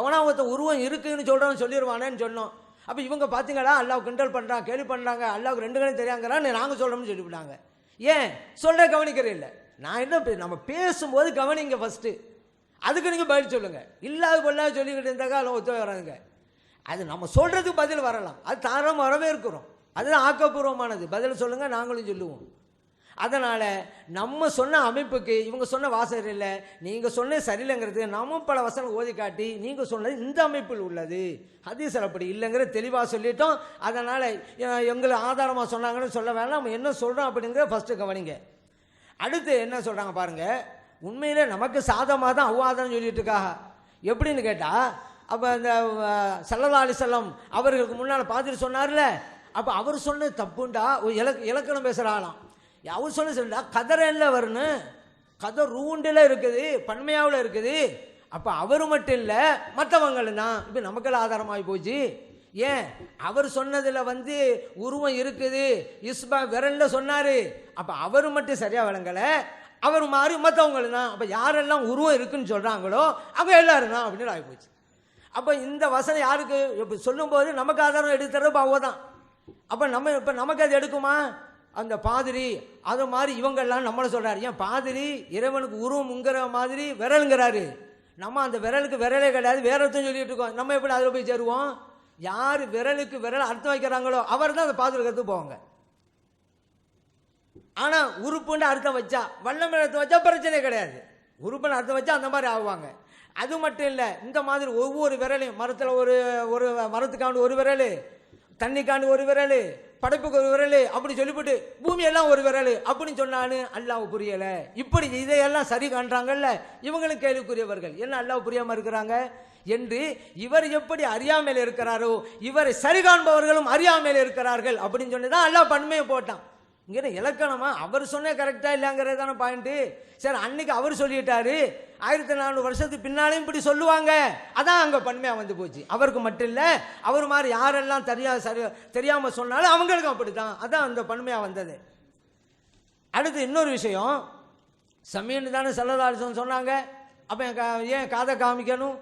எவனாவது உருவம் இருக்குன்னு சொல்கிறவன் சொல்லிடுவானேன்னு சொன்னோம். அப்போ இவங்க பார்த்தீங்களா அல்லாஹ் கிண்டல் பண்ணுறாங்க, கேள்வி பண்ணுறாங்க, அல்லாஹ்க்கு 2 கண்ணு தெரியாங்கிறான் நாங்கள் சொல்கிறோம்னு சொல்லிவிட்டாங்க. ஏன் சொல்கிற கவனிக்கிறது இல்லை. நான் என்ன நம்ம பேசும்போது கவனிங்க ஃபஸ்ட்டு, அதுக்கு நீங்கள் பதில் சொல்லுங்கள். இல்லாத பொல்லாத சொல்லிக்கிட்டு இருந்தாக்கா அதில் ஒத்து வராதுங்க. அது நம்ம சொல்கிறதுக்கு பதில் வரலாம், அது தாராளமாக வரவே இருக்கிறோம். அதுதான் ஆக்கப்பூர்வமானது. பதில் சொல்லுங்கள், நாங்களும் சொல்லுவோம். அதனால் நம்ம சொன்ன அமைப்புக்கு இவங்க சொன்ன வாசகர் இல்லை, நீங்கள் சொன்ன சரியில்லைங்கிறது நம்ம பல வசனம் ஓதி காட்டி நீங்கள் சொன்னது இந்த அமைப்பில் உள்ளது, ஹதீஸில் அப்படி இல்லைங்கிற தெளிவாக சொல்லிட்டோம். அதனால் எங்களை ஆதாரமாக சொன்னாங்கன்னு சொல்ல வேணாம், நம்ம என்ன சொல்கிறோம் அப்படிங்கிற ஃபஸ்ட்டு கவனிங்க. அடுத்து என்ன சொல்கிறாங்க பாருங்கள். உண்மையிலே நமக்கு சாதமாக தான் அவ்வாதம் சொல்லிட்டு இருக்காங்க. எப்படின்னு கேட்டால் அப்போ இந்த ஸல்லல்லாஹு அலைஹி வஸல்லம் அவர்களுக்கு முன்னால் பார்த்துட்டு சொன்னார்ல, அப்போ அவர் சொன்னது தப்புண்டா இலக்கணம் பேசுகிற ஆளாம். அவர் சொன்னா கதரில் வரணும், கதர் ரூண்டில் இருக்குது, பன்மையாவில் இருக்குது. அப்போ அவர் மட்டும் இல்லை மற்றவங்களும் தான். இப்போ நமக்கெல்லாம் ஆதாரமாகி போச்சு. ஏன் அவர் சொன்னதில் உருவம் இருக்குது, இஸ்பா விரலில் சொன்னார். அப்போ அவர் மட்டும் சரியாக விளங்கலை, அவர் மாதிரி மற்றவங்களும் தான். அப்போ யாரெல்லாம் உருவம் இருக்குன்னு சொல்கிறாங்களோ அவங்க எல்லாரும் தான் அப்படின்னு ஆகிப்போச்சு. அப்போ இந்த வசனம் யாருக்கு இப்போ சொல்லும்போது நமக்கு ஆதாரம் எடுத்துறது அவங்க தான். அப்போ இப்போ நமக்கு அது எடுக்குமா? அந்த பாதிரி அது மாதிரி இவங்கெல்லாம் நம்மளை சொல்கிறாரு. ஏன் பாதிரி இறைவனுக்கு உருவம்ங்கிற மாதிரி விரலுங்கிறாரு, நம்ம அந்த விரலுக்கு விரலே கிடையாது வேற ஒருத்தம் சொல்லிட்டு இருக்கோம். நம்ம எப்படி அதில் போய் சேருவோம்? யார் விரலுக்கு விரல் அர்த்தம் வைக்கிறாங்களோ அவர் தான் அந்த பாதிரி கருத்து போவாங்க. ஆனால் உறுப்புன்னு அர்த்தம் வச்சா, வல்லமை அர்த்தம் வச்சா பிரச்சனை கிடையாது. உறுப்புன்னு அர்த்தம் வச்சா அந்த மாதிரி ஆகுவாங்க. அது மட்டும் இல்லை, இந்த மாதிரி ஒவ்வொரு விரலையும், மரத்தில் ஒரு ஒரு மரத்துக்காண்டு ஒரு விரல், தண்ணிக்காண்டு ஒரு விரல், படைப்புக்கு ஒரு விரல், அப்படி சொல்லிவிட்டு பூமியெல்லாம் ஒரு விரல் அப்படின்னு சொன்னான்னு அல்லாஹ் புரியலை. இப்படி இதையெல்லாம் சரி காண்றாங்கல்ல, இவங்களும் கேள்விக்குரியவர்கள். என்ன அல்லாஹ் புரியாமல் இருக்கிறாங்க என்று இவர் எப்படி அறியாமையில் இருக்கிறாரோ இவரை சரி காண்பவர்களும் அறியாமையில் இருக்கிறார்கள் அப்படின்னு சொல்லி தான் அல்லாஹ் பன்மையை போட்டான். இங்கே இலக்கணமா அவர் சொன்ன கரெக்டாக இல்லைங்கிறது தானே பாயிண்ட்டு. சரி, அன்னைக்கு அவர் சொல்லிட்டாரு, 1400 வருஷத்துக்கு பின்னாலையும் இப்படி சொல்லுவாங்க, அதான் அங்கே பன்மையாக வந்து போச்சு. அவருக்கு மட்டும் இல்லை, அவர் மாதிரி யாரெல்லாம் தெரியாமல் சொன்னாலும் அவங்களுக்கும் அப்படி தான், அதான் அந்த பன்மையாக வந்தது. அடுத்து இன்னொரு விஷயம், சமீன்னு தானே ஸல்லல்லாஹு அலைஹி வஸல்லம் சொன்னாங்க, அப்போ ஏன் காதை காமிக்கணும்?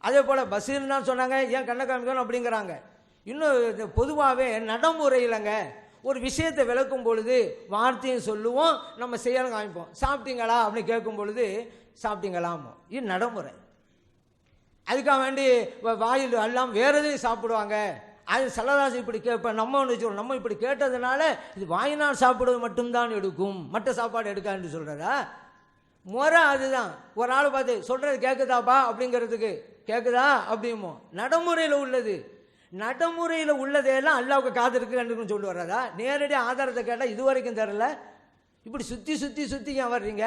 அதே போல் பசீர்னு தான் சொன்னாங்க, ஏன் கண்ணை காமிக்கணும் அப்படிங்கிறாங்க. இன்னும் பொதுவாகவே நடைமுறையிலங்க ஒரு விஷயத்தை விளக்கும் பொழுது வார்த்தையும் சொல்லுவோம், நம்ம செய்யலாம் காமிப்போம். சாப்பிட்டீங்களா அப்படின்னு கேட்கும் பொழுது சாப்பிட்டீங்களாமோ, இது நடைமுறை. அதுக்காக வேண்டி வாயில் எல்லாம் வேறு எதையும் சாப்பிடுவாங்க. அது ஸல்லல்லாஹு இப்படி கேட்பேன், நம்ம ஒன்று சொல்லுவோம், நம்ம இப்படி கேட்டதுனால இது வாயினால் சாப்பிடுவது மட்டும்தான் எடுக்கும், மற்ற சாப்பாடு எடுக்கான்னு சொல்கிறதா? முறை அதுதான். ஒரு ஆள் பார்த்து சொல்கிறது கேட்குதாப்பா அப்படிங்கிறதுக்கு கேட்குதா அப்படிமோ, நடைமுறையில் உள்ளது. நடைமுறையில் உள்ளதையெல்லாம் அல்லாவுக்கு காது இருக்குன்னு சொல்லி வர்றதா? நேரடியாக ஆதாரத்தை கேட்டால் இது வரைக்கும் தரல. இப்படி சுற்றி சுற்றி சுற்றி ஏன் வர்றீங்க?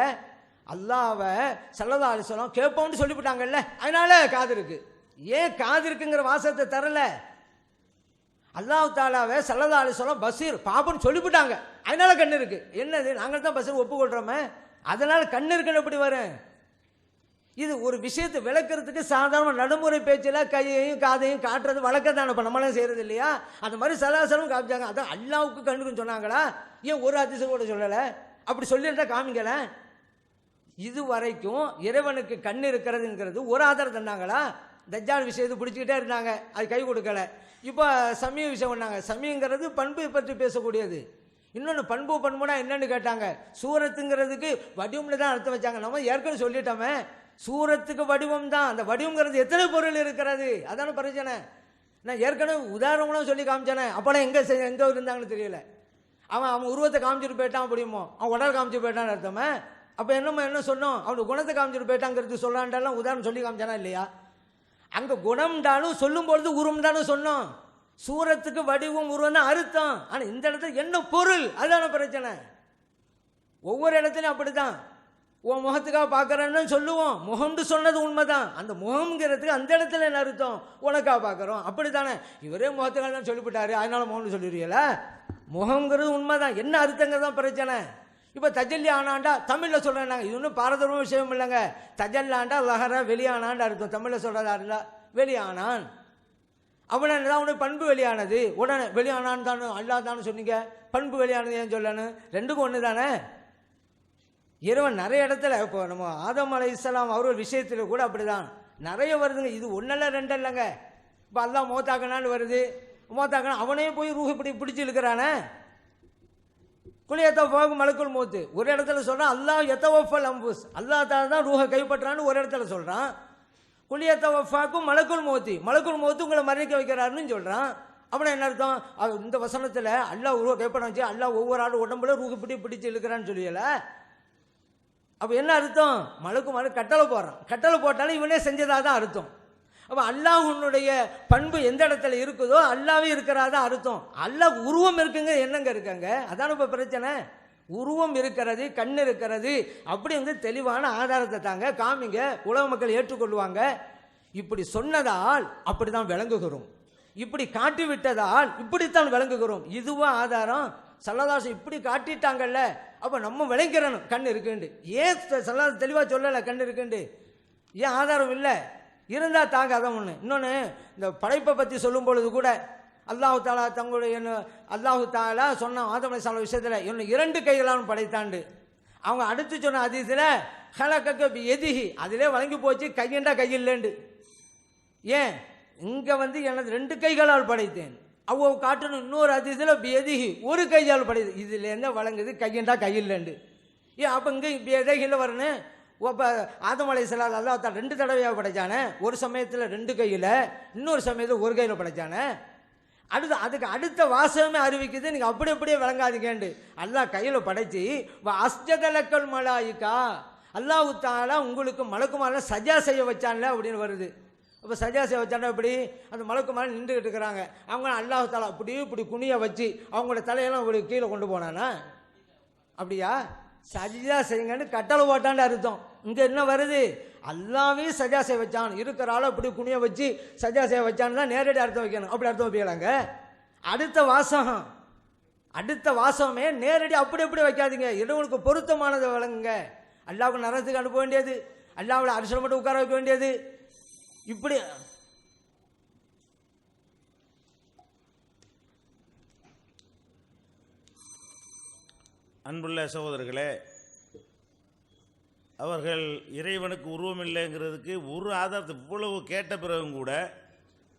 அல்லாவை ஸல்லல்லாஹு அலைஹி வஸல்லம் கேட்போம்னு சொல்லிவிட்டாங்கல்ல, அதனால காது இருக்கு. ஏன் காது இருக்குங்கிற வாசத்தை தரல? அல்லாஹ் தாலாவை ஸல்லல்லாஹு அலைஹி வஸல்லம் பசீர் பாபுன்னு சொல்லிவிட்டாங்க, அதனால கண்ணு இருக்கு. என்னது, நாங்கள் தான் பசீர் ஒப்புக்கொள்கிறோமே, அதனால கண்ணு இருக்குன்னு எப்படி வரும்? இது ஒரு விஷயத்தை விளக்குறதுக்கு சாதாரண நடைமுறை பேச்சில் கையையும் காதையும் காட்டுறது வழக்கம் தானே, இப்போ நம்மளாம் செய்கிறது இல்லையா? அந்த மாதிரி சலாசலம் காமிச்சாங்க, அதான் அல்லாவுக்கு கண்ணுக்குன்னு சொன்னாங்களா? ஏன் ஒரு அதிசயம் கூட சொல்லலை? அப்படி சொல்லியிருந்தா காமிக்கல. இது வரைக்கும் இறைவனுக்கு கண் இருக்கிறதுங்கிறது ஒரு ஆதாரம் தந்தாங்களா? தஜ்ஜால் விஷயத்தை பிடிச்சிக்கிட்டே இருந்தாங்க, அது கை கொடுக்கல. இப்போ சமய விஷயம் பண்ணாங்க. சமயங்கிறது பண்பை பற்றி பேசக்கூடியது. இன்னொன்று பண்புனா என்னன்னு கேட்டாங்க. சூரத்துங்கிறதுக்கு வடிவம்னு தான் அர்த்தம் வச்சாங்க. நம்ம ஏற்கனவே சொல்லிட்டோமே, சூரத்துக்கு வடிவம் தான். அந்த வடிவங்கிறது எத்தனை பொருள் இருக்கிறது, அதான பிரச்சனை. நான் ஏற்கனவே உதாரணம்லாம் சொல்லி காமிச்சானே, அப்போலாம் எங்கே இருந்தாங்கன்னு தெரியல. அவன் உருவத்தை காமிச்சிட்டு போயிட்டான் அப்படிமோ, அவன் உடல் காமிச்சு போயிட்டான்னு அர்த்தமே. அப்போ என்ன சொன்னோம், அவனுக்கு குணத்தை காமிச்சிட்டு போயிட்டாங்கிறது சொல்லாண்டாலும் உதாரணம் சொல்லி காமிச்சானா இல்லையா? அங்கே குணம்டாலும் சொல்லும்பொழுது உருவம்டாலும் சொன்னோம். சூரத்துக்கு வடிவம் உருவம் தான் அர்த்தம். ஆனால் இந்த இடத்துல என்ன பொருள், அதுதான பிரச்சனை. ஒவ்வொரு இடத்துலையும் அப்படித்தான். உன் முகத்துக்காக பார்க்குறேன்னு சொல்லுவோம், முகம்னு சொன்னது உண்மைதான். அந்த முகம்ங்கிறதுக்கு அந்த இடத்துல என்ன அர்த்தம், உனக்காக பார்க்குறோம் அப்படி தானே. இவரே முகத்துக்காக தான் சொல்லிவிட்டாரு, அதனால முகம்னு சொல்லிடுவீங்களா? முகங்கிறது உண்மைதான், என்ன அர்த்தங்கிறது தான் பிரச்சனை. இப்போ தஜல்லி ஆனாண்டா தமிழில் சொல்கிறேன், இது ஒன்றும் பாரதூரமான விஷயம் இல்லைங்க. தஜல்லாண்டா லஹர வெளியானான்னு அர்த்தம். தமிழில் சொல்கிறதா இருந்தா வெளியானான், அவனை தான் உனக்கு பண்பு வெளியானது. உடனே வெளியானான்னு தானே அல்லா தானே சொன்னீங்க, பண்பு வெளியானது ஏன் சொல்லணும்? ரெண்டுக்கும் ஒன்று தானே. இறைவன் நிறைய இடத்துல, இப்போ நம்ம ஆதம் அலைஹிஸ்ஸலாம் அவர்கள் விஷயத்தில் கூட அப்படிதான் நிறைய வருதுங்க. இது ஒன்றல்ல ரெண்டு இல்லைங்க. இப்போ அல்லாஹ் மோத்தாக்கனான்னு வருது, மோத்தாக்கனா அவனே போய் ரூஹ் இப்படி பிடிச்சி இழுக்கிறானே. குளியத்த போக மலக்குள் மோத்து ஒரு இடத்துல சொல்கிறான், அல்லாஹ் எத்தவஃபல் அம்புஸ், அல்லா தான் ரூஹை கைப்பற்றான்னு ஒரு இடத்துல சொல்கிறான். குளியத்த வஃபாக்கும் மலக்குள் மோத்தி, மலக்குள் மோத்து உங்களை மரணிக்க வைக்கிறாருன்னு சொல்கிறான். அப்படின்னா என்ன அர்த்தம்? இந்த வசனத்தில் அல்லாஹ் ரூஹை கைப்பற்ற வச்சு அல்லாஹ் ஒவ்வொரு ஆளும் உடம்புல ரூஹை பிடிச்சி இழுக்கிறான்னு சொல்லியல. அப்போ என்ன அர்த்தம்? மலக்கு கட்டளை போடுறான், கட்டளை போட்டாலும் இவனே செஞ்சதாக தான் அர்த்தம். அப்போ அல்லாஹ்வுடைய பண்பு எந்த இடத்துல இருக்குதோ அல்லாவே இருக்கிறாதான் அர்த்தம். அல்லாஹ் உருவம் இருக்குங்க, என்னங்க இருக்காங்க, அதான இப்போ பிரச்சனை. உருவம் இருக்கிறது, கண் இருக்கிறது, அப்படி தெளிவான ஆதாரத்தை தாங்க காமிங்க, உலக மக்கள் ஏற்றுக்கொள்வாங்க. இப்படி சொன்னதால் அப்படி தான் விளங்குகிறோம், இப்படி காட்டிவிட்டதால் இப்படித்தான் விளங்குகிறோம். இதுவா ஆதாரம்? ஸல்லல்லாஹு இப்படி காட்டிட்டாங்கல்ல, அப்போ நம்ம விளங்கிறணும் கண் இருக்குண்டு. ஏன் ஸல்லல்லாஹு தெளிவாக சொல்லலை கண் இருக்குண்டு? ஏன் ஆதாரம் இல்லை? இருந்தால் தாங்க. அதான் ஒன்று. இன்னொன்று, இந்த படைப்பை பற்றி சொல்லும் பொழுது கூட அல்லாஹு தாலா தங்களுடைய அல்லாஹு தாலா சொன்ன ஆதம் அலைஹிஸ்ஸலாம் விஷயத்தில் இன்னும் 2 கைகளாலும் படைத்தாண்டு. அவங்க அடுத்து சொன்ன ஹதீஸில் ஹலகக பி யதிஹி, அதிலே வழங்கி போச்சு கையண்டா கையில்லேண்டு. ஏன் இங்கே எனது 2 கைகளால் படைத்தேன். அவ்வளோ காட்டணும். இன்னொரு ஹதீஸில் பி யதிஹி, ஒரு கையால் படைத்து, இதில் என்ன வழங்குது கையண்டா கையில்லேண்டு. ஏன் அப்போ இங்கே எதைகளில் வரணும்? இப்போ ஆதம் அலைஹிஸ்ஸலாம் அல்லாஹ் தாலா 2 தடவையாக படைச்சானே. ஒரு சமயத்தில் 2 கையில், இன்னொரு சமயத்தில் ஒரு கையில் படைச்சானே. அதுக்கு அடுத்த வாசகமே அறிவிக்குது, நீங்கள் அப்படி அப்படியே விளங்காதீங்கண்டு. அல்லாஹ் கையில் படைச்சி அஸ்ஜதலக்கல் மலாயிக்கா, அல்லாஹ் தாலா உங்களுக்கு மலக்குமார சஜா செய்ய வச்சான்ல அப்படின்னு வருது. அப்போ சஜா செய்ய வச்சாண்டா இப்படி அந்த மலக்குமார நின்றுக்கிட்டு இருக்கிறாங்க. அவங்க அல்லாஹ் தாலா இப்படி குனிய வச்சு அவங்களோட தலையெல்லாம் இப்படி கீழே கொண்டு போனானா? அப்படியா? சஜா செய்யுங்கன்னு கட்டளை போட்டான்னு அர்த்தம். இங்கே என்ன வருது? அல்லாவே சஜா செய்ய வச்சான், இருக்கிற ஆளை இப்படி குனிய வச்சு சஜா செய்ய வச்சான்னு தான் நேரடி அர்த்தம் வைக்கணும். அப்படி அர்த்தம் வைக்கலாங்க. அடுத்த வாசகமே நேரடி அப்படி வைக்காதீங்க. இறைவனுக்கு பொருத்தமானதை வழங்குங்க. அல்லாவுக்கு நரகத்துக்கு அனுப்ப வேண்டியது, அல்லாவோட அரசியல் மட்டும் உட்கார வைக்க வேண்டியது, இப்படி அன்புள்ள சகோதரர்களே, அவர்கள் இறைவனுக்கு உருவம் இல்லைங்கிறதுக்கு ஒரு ஆதாரத்தை இவ்வளவு கேட்ட பிறகும் கூட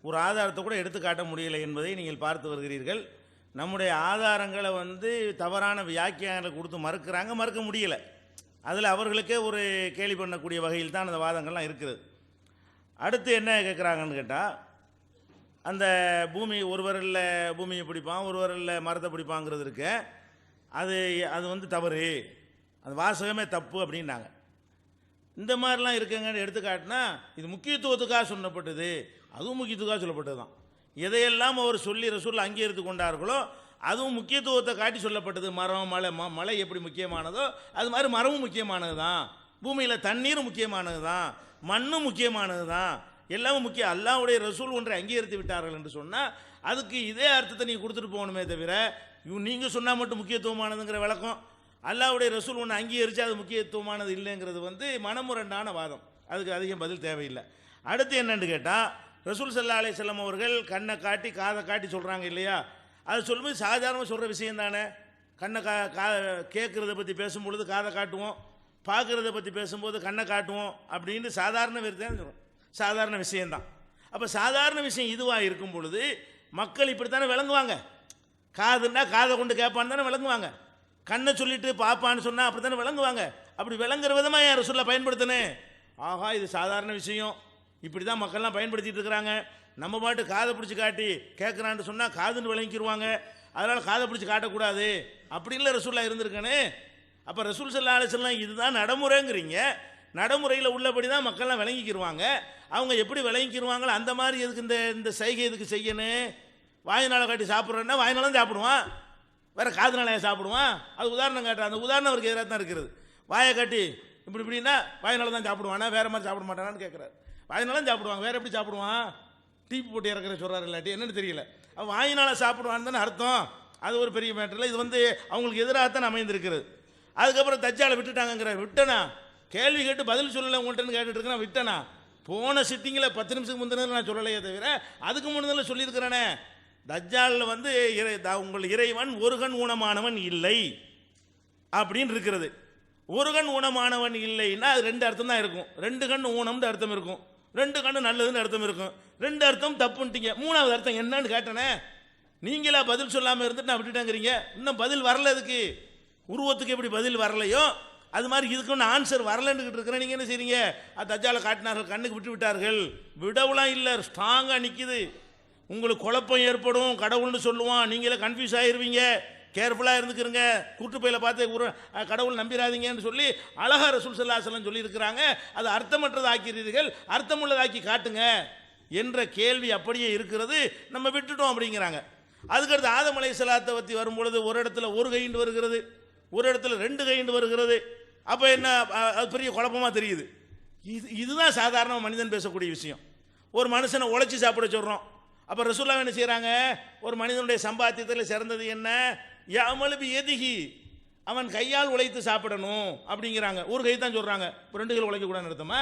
ஒரு ஆதாரத்தை கூட எடுத்து காட்ட முடியலை என்பதை நீங்கள் பார்த்து வருகிறீர்கள். நம்முடைய ஆதாரங்களை தவறான வியாக்கியானங்களை கொடுத்து மறுக்க முடியலை. அதில் அவர்களுக்கே ஒரு கேலி பண்ணக்கூடிய வகையில் தான் அந்த வாதங்கள்லாம் இருக்குது. அடுத்து என்ன கேட்குறாங்கன்னு கேட்டால், அந்த பூமி ஒருவரில் பூமியை பிடிப்பான், ஒருவரில் மரத்தை பிடிப்பாங்கிறது இருக்கு, அது தவறு, அந்த வாசகமே தப்பு அப்படின்னாங்க. இந்த மாதிரிலாம் இருக்குங்கன்னு எடுத்துக்காட்டினா இது முக்கியத்துவத்துக்காக சொல்லப்பட்டது, அதுவும் முக்கியத்துக்காக சொல்லப்பட்டது தான். எதையெல்லாம் அவர் சொல்லி ரசூல் அங்கீகரித்து கொண்டார்களோ அதுவும் முக்கியத்துவத்தை காட்டி சொல்லப்பட்டது. மரம், மழை எப்படி முக்கியமானதோ அது மாதிரி மரமும் முக்கியமானது தான், பூமியில் தண்ணீரும் முக்கியமானது தான், மண்ணும் முக்கியமானது தான், எல்லாமே முக்கியம். அல்லாஹ்வுடைய ரசூல் ஒன்றை அங்கீகரித்து விட்டார்கள் என்று சொன்னால் அதுக்கு இதே அர்த்தத்தை நீங்கள் கொடுத்துட்டு போகணுமே தவிர நீங்கள் சொன்னால் மட்டும் முக்கியத்துவமானதுங்கிற விளக்கம், அல்லாஹ்வுடைய ரசூல் ஒன்று அங்கீகரித்து அது முக்கியத்துவமானது இல்லைங்கிறது மனமுரண்டான வாதம். அதுக்கு அதிகம் பதில் தேவையில்லை. அடுத்து என்னன்னு கேட்டால், ரசூல் ஸல்லல்லாஹு அலைஹி வஸல்லம் அவர்கள் கண்ணை காட்டி காதை காட்டி சொல்கிறாங்க இல்லையா, அது சொல்லும்போது சாதாரணமாக சொல்கிற விஷயம் தானே. கண்ணை கேட்குறத பற்றி பேசும்பொழுது காதை காட்டுவோம், பார்க்குறத பற்றி பேசும்போது கண்ணை காட்டுவோம் அப்படின்னு சாதாரண தான் சொல்கிறோம், சாதாரண விஷயந்தான். அப்போ சாதாரண விஷயம் இதுவாக இருக்கும் பொழுது மக்கள் இப்படித்தானே விளங்குவாங்க. காதுன்னா காதை கொண்டு கேட்பான்னு தானே விளங்குவாங்க, கண்ணை சொல்லிட்டு பாப்பான்னு சொன்னால் அப்படி தானே விளங்குவாங்க. அப்படி விளங்குற விதமாக என் ரசூலை பயன்படுத்தினேன். ஆஹா, இது சாதாரண விஷயம், இப்படி தான் மக்கள்லாம் பயன்படுத்திட்டு இருக்கிறாங்க. நம்ம பாட்டு காதை பிடிச்சி காட்டி கேட்குறான்னு சொன்னால் காதுன்னு விளங்கிடுவாங்க, அதனால் காதை பிடிச்சி காட்டக்கூடாது அப்படின்ல ரசூல்லா இருந்திருக்கானே. அப்போ ரசூல் ஸல்லல்லாஹு அலைஹி வஸல்லம் இதுதான் நடைமுறைங்கிறீங்க, நடைமுறையில் உள்ளபடி தான் மக்கள்லாம் விளங்கிக்கிடுவாங்க. அவங்க எப்படி விளங்கிக்கிடுவாங்களோ அந்த மாதிரி எதுக்கு இந்த சைகை எதுக்கு செய்யணும்? வாயினால காட்டி சாப்பிட்றேன்னா வாயினாலும் சாப்பிடுவான், வேறு காதுனாலையா சாப்பிடுவான்? அது உதாரணம் காட்டுறேன், அந்த உதாரணம் அவருக்கு எதிராக தான் இருக்கிறது. வாயை காட்டி இப்படின்னா வாயினால தான் சாப்பிடுவானா, வேறு மாதிரி சாப்பிட மாட்டானான்னு கேட்குறாரு. வாயினாலும் சாப்பிடுவாங்க, வேறு எப்படி சாப்பிடுவான்? டீப்பு போட்டு இறக்குற சொல்கிறாரு, இல்லாட்டி என்னன்னு தெரியல. அவன் வாயினால் சாப்பிடுவான்னு தானே அர்த்தம். அது ஒரு பெரிய மேட்டரில் இது அவங்களுக்கு எதிராகத்தான் அமைந்திருக்கிறது. அதுக்கப்புறம் தஜ்ஜாலை விட்டுட்டாங்கிற விட்டனா, கேள்வி கேட்டு பதில் சொல்லலை உங்கள்கிட்ட கேட்டுட்டு இருக்கேன், விட்டனா போன சிட்டிங்கில் 10 நிமிஷத்துக்கு முந்தின நான் சொல்லலையே தவிர அதுக்கு முன்னதில் சொல்லியிருக்கிறேனே. தஜ்ஜாலில் உங்கள் இறைவன் ஒரு கண் ஊனமானவன் இல்லை அப்படின்னு இருக்கிறது. ஒரு கண் ஊனமானவன் இல்லைன்னா அது 2 அர்த்தம் தான் இருக்கும். 2 கண் ஊனம்னு அர்த்தம் இருக்கும், 2 கண் நல்லதுன்னு அர்த்தம் இருக்கும். 2 அர்த்தம் தப்புன்ட்டீங்க, 3வது அர்த்தம் என்னன்னு கேட்டனே. நீங்களா பதில் சொல்லாமல் இருந்துட்டு நான் விட்டுட்டேங்கிறீங்க. இன்னும் பதில் வரல, அதுக்கு உருவத்துக்கு எப்படி பதில் வரலையோ அது மாதிரி இதுக்கு ஒன்று ஆன்சர் வரலன்னுக்கிட்டு இருக்கிறேன். நீங்கள் என்ன செய்றீங்க? அது தஜ்ஜாலை காட்டினார்கள், கண்ணுக்கு விட்டு விட்டார்கள். விடவுலாம் இல்லை, ஸ்ட்ராங்காக நிற்கிது. உங்களுக்கு குழப்பம் ஏற்படும், கடவுள்னு சொல்லுவான், நீங்களே கன்ஃபியூஸ் ஆகிருவீங்க. கேர்ஃபுல்லாக இருந்துக்கிறங்க, கூட்டுப்பையில் பார்த்து கடவுள் நம்பிடாதீங்கன்னு சொல்லி அழகா ரசூல் ஸல்லல்லாஹு அலைஹி வஸல்லம் சொல்லியிருக்கிறாங்க. அது அர்த்தமற்றதை ஆக்கிறீர்கள், அர்த்தமுள்ளதாக்கி காட்டுங்க என்ற கேள்வி அப்படியே இருக்கிறது. நம்ம விட்டுட்டோம் அப்படிங்கிறாங்க. அதுக்கடுத்து ஆதம் அலைஹிஸ்ஸலாத்தை பற்றி வரும்பொழுது ஒரு இடத்துல ஒரு கைண்டு வருகிறது, ஒரு இடத்துல 2 கைண்டு வருகிறது. அப்போ என்ன, அது பெரிய குழப்பமாக தெரியுது. இதுதான் சாதாரண மனிதன் பேசக்கூடிய விஷயம். ஒரு மனுஷனை உழைச்சி சாப்பிட சொல்கிறோம். அப்போ ரசூலுல்லாஹ் என்ன செய்கிறாங்க? ஒரு மனிதனுடைய சம்பாத்தியத்தில் சிறந்தது என்ன? யஅமலு பியதிஹி, அவன் கையால் உழைத்து சாப்பிடணும் அப்படிங்கிறாங்க. ஒரு கை தான் சொல்கிறாங்க, இப்போ 2 கையில் உழைக்கக்கூடாதுன்னு அர்த்தமா?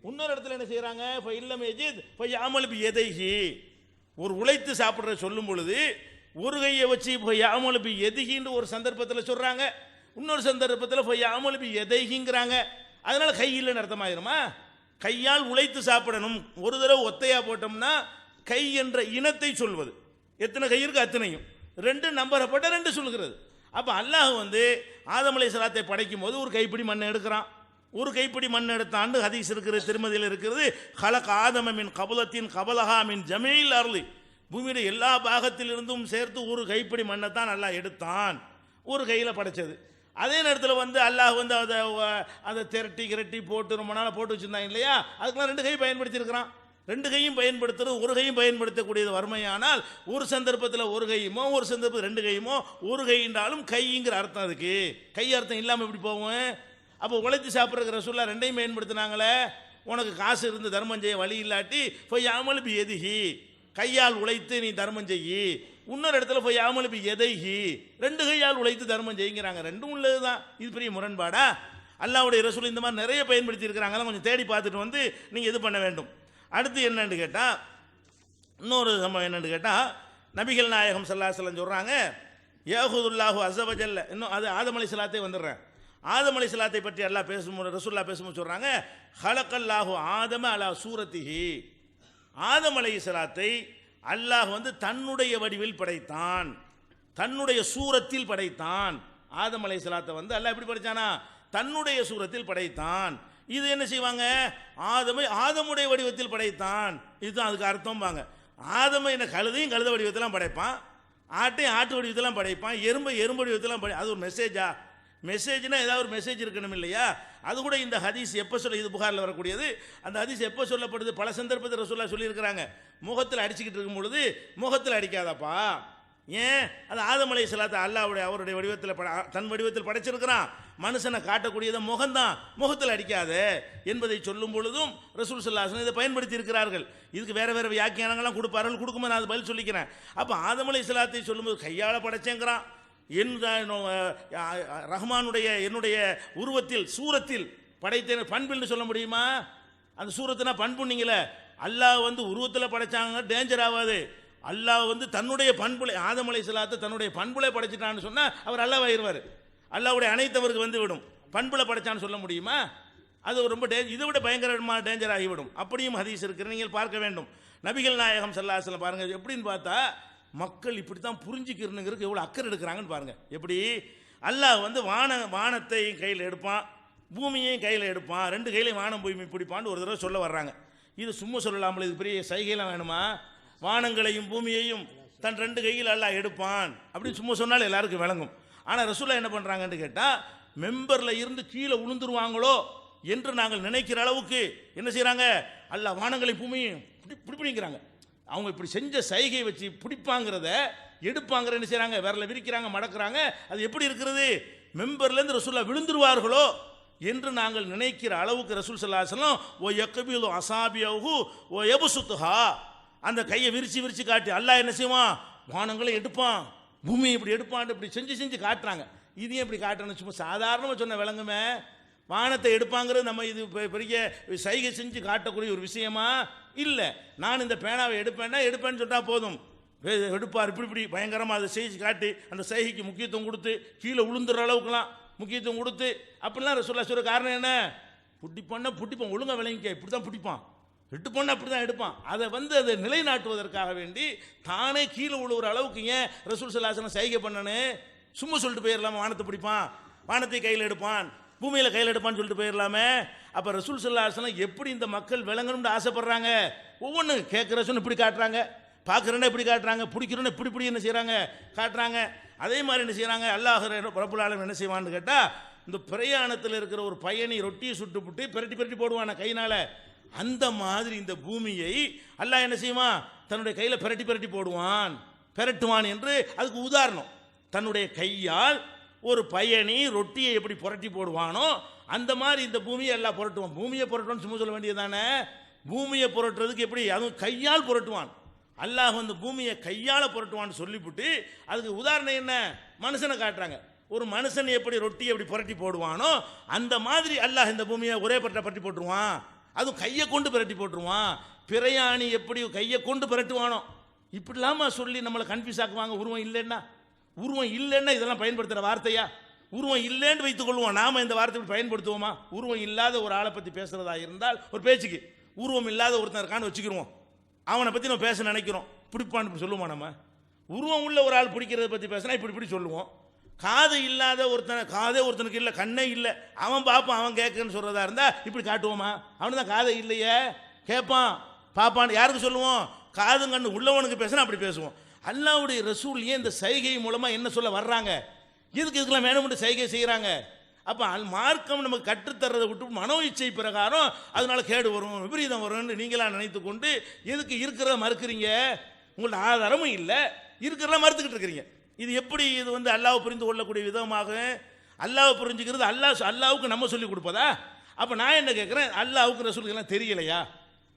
இன்னொரு இடத்துல என்ன செய்கிறாங்க? இப்போ இல்லம் எஜித் இப்போ யஅமலு பியதிஹி, ஒரு உழைத்து சாப்பிட்ற சொல்லும் பொழுது ஒரு கையை வச்சு இப்போ யஅமலு பியதிஹின்னு ஒரு சந்தர்ப்பத்தில் சொல்கிறாங்க, இன்னொரு சந்தர்ப்பத்தில் இப்போ யஅமலு பியதிஹிங்கிறாங்க. அதனால கை இல்லைன்னு அர்த்தமாயிருமா? கையால் உழைத்து சாப்பிடணும். ஒரு தடவை ஒத்தையா போட்டோம்னா கை என்ற இனத்தை சொல்வது, எத்தனை கை இருக்கு அத்தனையும் 2 நம்பரப்பட்ட 2 சொல்கிறது. அப்போ அல்லாஹ் ஆதம் அலைஹிஸ்ஸலாத்தை படைக்கும் போது ஒரு கைப்பிடி மண் எடுக்கிறான். ஒரு கைப்பிடி மண் எடுத்தாண்டு ஹதீஸ் இருக்கிறது, திருமதியில் இருக்கிறது. ஹலக் ஆதம மின் கபலத்தின் கபலஹா மின் ஜமீல் அர்லி, பூமியோட எல்லா பாகத்திலிருந்தும் சேர்த்து ஒரு கைப்பிடி மண்ணை தான் அல்லாஹ் எடுத்தான், ஒரு கையில் படைச்சது. அதே நேரத்தில் வந்து அல்லாஹ் வந்து அதை திரட்டி கிரட்டி போட்டு ரொம்ப நாள் போட்டு வச்சுருந்தாங்க இல்லையா, அதுக்கெல்லாம் 2 கை பயன்படுத்தியிருக்கிறான். 2 கையும் பயன்படுத்துறது, ஒரு கையும் பயன்படுத்தக்கூடியது வறுமையானால் ஒரு சந்தர்ப்பத்தில் ஒரு கையுமோ ஒரு சந்தர்ப்பத்தில் 2 கையுமோ, ஒரு கை என்றாலும் கைங்கிற அர்த்தம் அதுக்கு. கை அர்த்தம் இல்லாமல் எப்படி போவோம்? அப்போ உழைத்து சாப்பிட்ற ரசூலுல்லாஹ் 2டையும் பயன்படுத்தினாங்களே. உனக்கு காசு இருந்து தர்மம் செய்ய வழி இல்லாட்டி போய் யாமல் பி எதிகி, கையால் உழைத்து நீ தர்மம் செய்யி. இன்னொரு இடத்துல போய் யாமல் பி எதைகி, 2 கையால் உழைத்து தர்மம் செய்யுங்கிறாங்க. ரெண்டும் உள்ளது தான். இது பெரிய முரண்பாடா? அல்லாஹ்வுடைய ரசூல் இந்த மாதிரி நிறைய பயன்படுத்தி இருக்கிறாங்க. கொஞ்சம் தேடி பார்த்துட்டு வந்து நீங்கள் இது பண்ண வேண்டும். அடுத்து என்னன்னு கேட்டால், இன்னொரு சம்பவம் என்னன்னு கேட்டால், நபிகள் நாயகம் ஸல்லல்லாஹு அலைஹி வஸல்லம் சொல்கிறாங்க, யஹுதுல்லாஹு அஸ்ஸவஜல்ல, இன்னும் அது ஆதம் அலைஹிஸ்ஸலாத்தை வந்துடுறேன். ஆதம் அலைஹிஸ்ஸலாத்தை பற்றி அல்லாஹ் பேசும்போது ரசூலுல்லாஹ் பேசும்போது சொல்கிறாங்க, ஹலக்கல்லாஹு ஆதம அலா சூரத்திஹி, ஆதம் அலைஹிஸ்ஸலாத்தை அல்லாஹ் வந்து தன்னுடைய வடிவில் படைத்தான், தன்னுடைய சூரத்தில் படைத்தான். ஆதம் அலைஹிஸ்ஸலாத்தை வந்து அல்லாஹ் எப்படி படைத்தானா? தன்னுடைய சூரத்தில் படைத்தான். இது என்ன செய்வாங்க? ஆதமை ஆதமுடைய வடிவத்தில் படைத்தான், இதுதான் அதுக்கு அர்த்தம்பாங்க. ஆதமை என்ன கழுதையும் கழுத வடிவத்திலாம் படைப்பான், ஆட்டையும் ஆட்டு வடிவத்திலாம் படைப்பான், எறும்பை எறும்பு வடிவத்திலாம் அது ஒரு மெசேஜா? மெசேஜ்னா ஏதாவது ஒரு மெசேஜ் இருக்கணும் இல்லையா? அது கூட இந்த ஹதீஸ் எப்போ சொல்ல, இது புகாரில் வரக்கூடியது. அந்த ஹதீஸ் எப்போ சொல்லப்படுது? பல சந்தர்ப்பத்தில் ரசூலுல்லாஹ் சொல்லியிருக்கிறாங்க, முகத்தில் அடிச்சுக்கிட்டு இருக்கும் பொழுது முகத்தில் அடிக்காதப்பா. ஏன்? அது ஆதம் அலைஹிஸ்ஸலாத்தை அல்லாஹ்வுடைய அவருடைய வடிவத்தில் தன் வடிவத்தில் படைச்சிருக்கிறான். மனுஷனை காட்டக்கூடியதை முகம்தான், முகத்தில் அடிக்காத என்பதை சொல்லும் பொழுதும் ரசூல் ஸல்லல்லாஹு அலைஹி வஸல்லம் இதை பயன்படுத்தி இருக்கிறார்கள். இதுக்கு வேற வேற வியாக்கியானங்கள்லாம் கொடுப்பார்கள், கொடுக்கும்போது நான் அது பதில் சொல்லிக்கிறேன். அப்போ ஆதம் அலைஹிஸ்ஸலாத்தை சொல்லும்போது கையால் படைச்சேங்கிறான். என் ரஹ்மானுடைய என்னுடைய உருவத்தில் சூரத்தில் படைத்தேன், பண்புன்னு சொல்ல முடியுமா? அந்த சூரத்தினா பண்புன்னீங்களே, அல்லாஹ் வந்து உருவத்தில் படைச்சாங்க, டேஞ்சர் ஆகாது. அல்லாஹ் வந்து தன்னுடைய பண்புலை, ஆதம் அலைஹிஸ்ஸலாத்தை தன்னுடைய பண்புலை படைச்சிட்டான்னு சொன்னால் அவர் அல்லாஹ்வாயிருவார். அல்லாஹ்வுடைய அனைத்தவருக்கு வந்து விடும். பண்புல படைச்சான்னு சொல்ல முடியுமா? அது ரொம்ப இதை விட பயங்கரமான டேஞ்சர் ஆகிவிடும். அப்படியும் ஹதீஸ் இருக்கிற நீங்கள் பார்க்க வேண்டும். நபிகள் நாயகம் ஸல்லல்லாஹு அலைஹி வஸல்லம் பாருங்கள், எப்படின்னு பார்த்தா மக்கள் இப்படி தான் புரிஞ்சுக்கிறனுங்கிறதுக்கு எவ்வளோ அக்கறை எடுக்கிறாங்கன்னு பாருங்கள். எப்படி அல்லாஹ் வந்து வானத்தையும் கையில் எடுப்பான், பூமியையும் கையில் எடுப்பான், 2 கையிலையும் வானம் பூமி பிடிப்பான்னு ஒரு தடவை சொல்ல வர்றாங்க. இது சும்மா சொல்லலாமல், இது பெரிய சைகைலாம் வேணுமா? வானங்களையும் பூமியையும் தன் 2 கையில் அல்லாஹ் எடுப்பான் அப்படின்னு சும்மா சொன்னாலும் எல்லாருக்கும் விளங்கும். ஆனால் ரசூலுல்லாஹ் என்ன பண்ணுறாங்கன்னு கேட்டால், மெம்பரில் இருந்து கீழே விழுந்துருவாங்களோ என்று நாங்கள் நினைக்கிற அளவுக்கு என்ன செய்கிறாங்க? அல்லாஹ் வானங்களை பூமியும் பிடிப்பிடிக்கிறாங்க. அவங்க இப்படி செஞ்ச சைகை வச்சு பிடிப்பாங்கிறத எடுப்பாங்கிற என்ன செய்கிறாங்க? விரல விரிக்கிறாங்க, மடக்கிறாங்க. அது எப்படி இருக்கிறது? மெம்பர்லேருந்து ரசூலுல்லாஹ் விழுந்துருவார்களோ என்று நாங்கள் நினைக்கிற அளவுக்கு ரசூல் ஸல்லல்லாஹு அலைஹி வஸல்லம் ஓ யக்பிலு அஸாபியஹு ஓ யப்சுத்துஹா, அந்த கையை விரிச்சு விரிச்சு காட்டி அல்லாஹ் என்ன செய்வான்? வானங்களை எடுப்பான், பூமியை இப்படி எடுப்பான், இப்படி செஞ்சு காட்டுறாங்க. இதையும் இப்படி காட்டணும், சும்மா சாதாரணமாக சொன்ன விளங்குமே. வானத்தை எடுப்பாங்கிறது நம்ம இது பெரிய சைகை செஞ்சு காட்டக்கூடிய ஒரு விஷயமா இல்லை. நான் இந்த பேனாவை எடுப்பேன்னு சொன்னால் போதும், எடுப்பார் இப்படி பயங்கரமாக அதை செஞ்சு காட்டி அந்த சைகைக்கு முக்கியத்துவம் கொடுத்து கீழே விழுந்துற அளவுக்குலாம் முக்கியத்துவம் கொடுத்து அப்படிலாம் ரசூலுல்லாஹ் சொல்ற காரணம் என்ன? பிடிப்பான், ஒழுங்காக விளங்கிக்க, இப்படி தான் பிடிப்பான், எடுப்பான், அப்படி தான் எடுப்பான். அதை வந்து அதை நிலைநாட்டுவதற்காக வேண்டி தானே கீழே விழுவுற அளவுக்கு ஏன் ரசூல் ஸல்லல்லாஹு அலைஹி வஸல்லம் சைகை பண்ணனு? சும்மா சொல்லிட்டு போயிடலாமா? வானத்தை பிடிப்பான், வானத்தை கையில் எடுப்பான், பூமியில் கையில் எடுப்பான்னு சொல்லிட்டு போயிடலாமே. அப்போ ரசூல் ஸல்லல்லாஹு அலைஹி வஸல்லம் எப்படி இந்த மக்கள் விளங்கணும்னு ஆசைப்படுறாங்க? ஒவ்வொன்று கேட்குற சொன்ன இப்படி காட்டுறாங்க, பார்க்குறேன்னா இப்படி காட்டுறாங்க, பிடிக்கிறோன்னு இப்படி என்ன செய்கிறாங்க? காட்டுறாங்க. அதே மாதிரி என்ன செய்கிறாங்க? அல்லாஹ் ரப்புல் ஆலமீன் என்ன செய்வான்னு கேட்டால், இந்த பிரயாணத்தில் இருக்கிற ஒரு பயணி ரொட்டியை சுட்டு பிரட்டி போடுவான கையினால், அந்த மாதிரி இந்த பூமியை அல்லாஹ் என்ன செய்வான்? தன்னுடைய கையில் பிரட்டி பெரட்டுவான் என்று அதுக்கு உதாரணம். தன்னுடைய கையால் ஒரு பயணி ரொட்டியை எப்படி புரட்டி போடுவானோ அந்த மாதிரி இந்த பூமியை எல்லாம் புரட்டுவான். பூமியை புரட்டுவான்னு சும்மா சொல்ல வேண்டியதானே? பூமியை புரட்டுறதுக்கு எப்படி? அதுவும் கையால் புரட்டுவான். அல்லாஹ் வந்து பூமியை கையால் புரட்டுவான்னு சொல்லிவிட்டு அதுக்கு உதாரணம் என்ன? மனுஷனை காட்டுறாங்க. ஒரு மனுஷன் எப்படி ரொட்டியை எப்படி புரட்டி போடுவானோ அந்த மாதிரி அல்லாஹ் இந்த பூமியை ஒரே பரட்டி போட்டுருவான். அதுவும் கையை கொண்டு பிரட்டி போட்டுருவான். பிரயாணி எப்படி கையை கொண்டு பிரட்டுவானோ இப்படி இல்லாமல் சொல்லி நம்மளை கன்ஃபியூஸ் ஆக்குவாங்க. உருவம் இல்லைன்னா இதெல்லாம் பயன்படுத்துகிற வார்த்தையா? உருவம் இல்லைன்னு வைத்துக் கொள்வோம். நாம் இந்த வார்த்தை பயன்படுத்துவோமா? உருவம் இல்லாத ஒரு ஆளை பற்றி பேசுகிறதா இருந்தால் ஒரு பேச்சுக்கு உருவம் இல்லாத ஒருத்தன் இருக்கான்னு வச்சுக்கிடுவோம், அவனை பற்றி நம்ம பேச நினைக்கிறோம், பிடிப்பான்னு சொல்லுவோம். நம்ம உருவம் உள்ள ஒரு ஆள் பிடிக்கிறத பற்றி பேசினா இப்படி சொல்லுவோம். காது இல்லாத காதே ஒருத்தனுக்கு இல்லை, கண்ணே இல்லை, அவன் பார்ப்பான், அவன் கேட்குன்னு சொல்கிறதா இருந்தால் இப்படி காட்டுவோமா? அவனு தான் காதை இல்லையே, கேட்பான், பார்ப்பான். யாருக்கு சொல்லுவோம்? காதும் கண்ணு உள்ளவனுக்கு பேசினா அப்படி பேசுவோம். அல்லாஹ்வுடைய ரசூல் ஏன் இந்த சைகை மூலமாக என்ன சொல்ல வர்றாங்க, இதுக்கெல்லாம் வேணும்னு சைகை செய்கிறாங்க. அப்போ மார்க்கம் நமக்கு கற்றுத்தர்றதை விட்டு மனோ இச்சை பிரகாரம் அதனால கேடு வரும், விபரீதம் வரும்னு நீங்களாம் நினைத்து கொண்டு எதுக்கு இருக்கிறத மறுக்கிறீங்க? உங்கள்ட்ட ஆதாரமும் இல்லை, இருக்கிறத மறுத்துக்கிட்டு இருக்கிறீங்க. இது எப்படி இது அல்லாஹ் புரிந்து கொள்ளக்கூடிய விதமாக? அல்லாஹ் புரிஞ்சுக்கிறது அல்லாஹ்வுக்கு நம்ம சொல்லி கொடுப்பதா? அப்போ நான் என்ன கேட்குறேன், அல்லாஹ்வுக்கு ரசூலுக்கெல்லாம் தெரியலையா?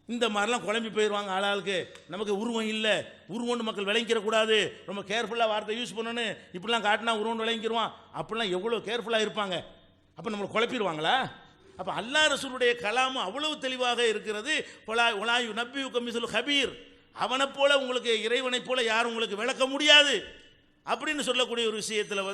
இந்த மாதிரிலாம் குழம்பி போயிடுவாங்க ஆளாளுக்கு. நமக்கு உருவம் இல்லை, உருவம்னு மக்கள் விளங்கிடக்கூடாது, ரொம்ப கேர்ஃபுல்லாக வார்த்தை யூஸ் பண்ணணும், இப்படிலாம் காட்டினா உருவம்னு விளங்கிடுவான், அப்படிலாம் எவ்வளோ கேர்ஃபுல்லாக இருப்பாங்க. அப்போ நம்மளை குழப்பிடுவாங்களா? அப்போ அல்லாஹ் ரசூலுடைய கலாமும் அவ்வளவு தெளிவாக இருக்கிறது. ஒலாயு நபி கமிசுல் ஹபீர், அவனை போல உங்களுக்கு இறைவனை போல யாரும் உங்களுக்கு விளக்க முடியாது அப்படின்னு சொல்லக்கூடிய ஒரு விஷயத்தில்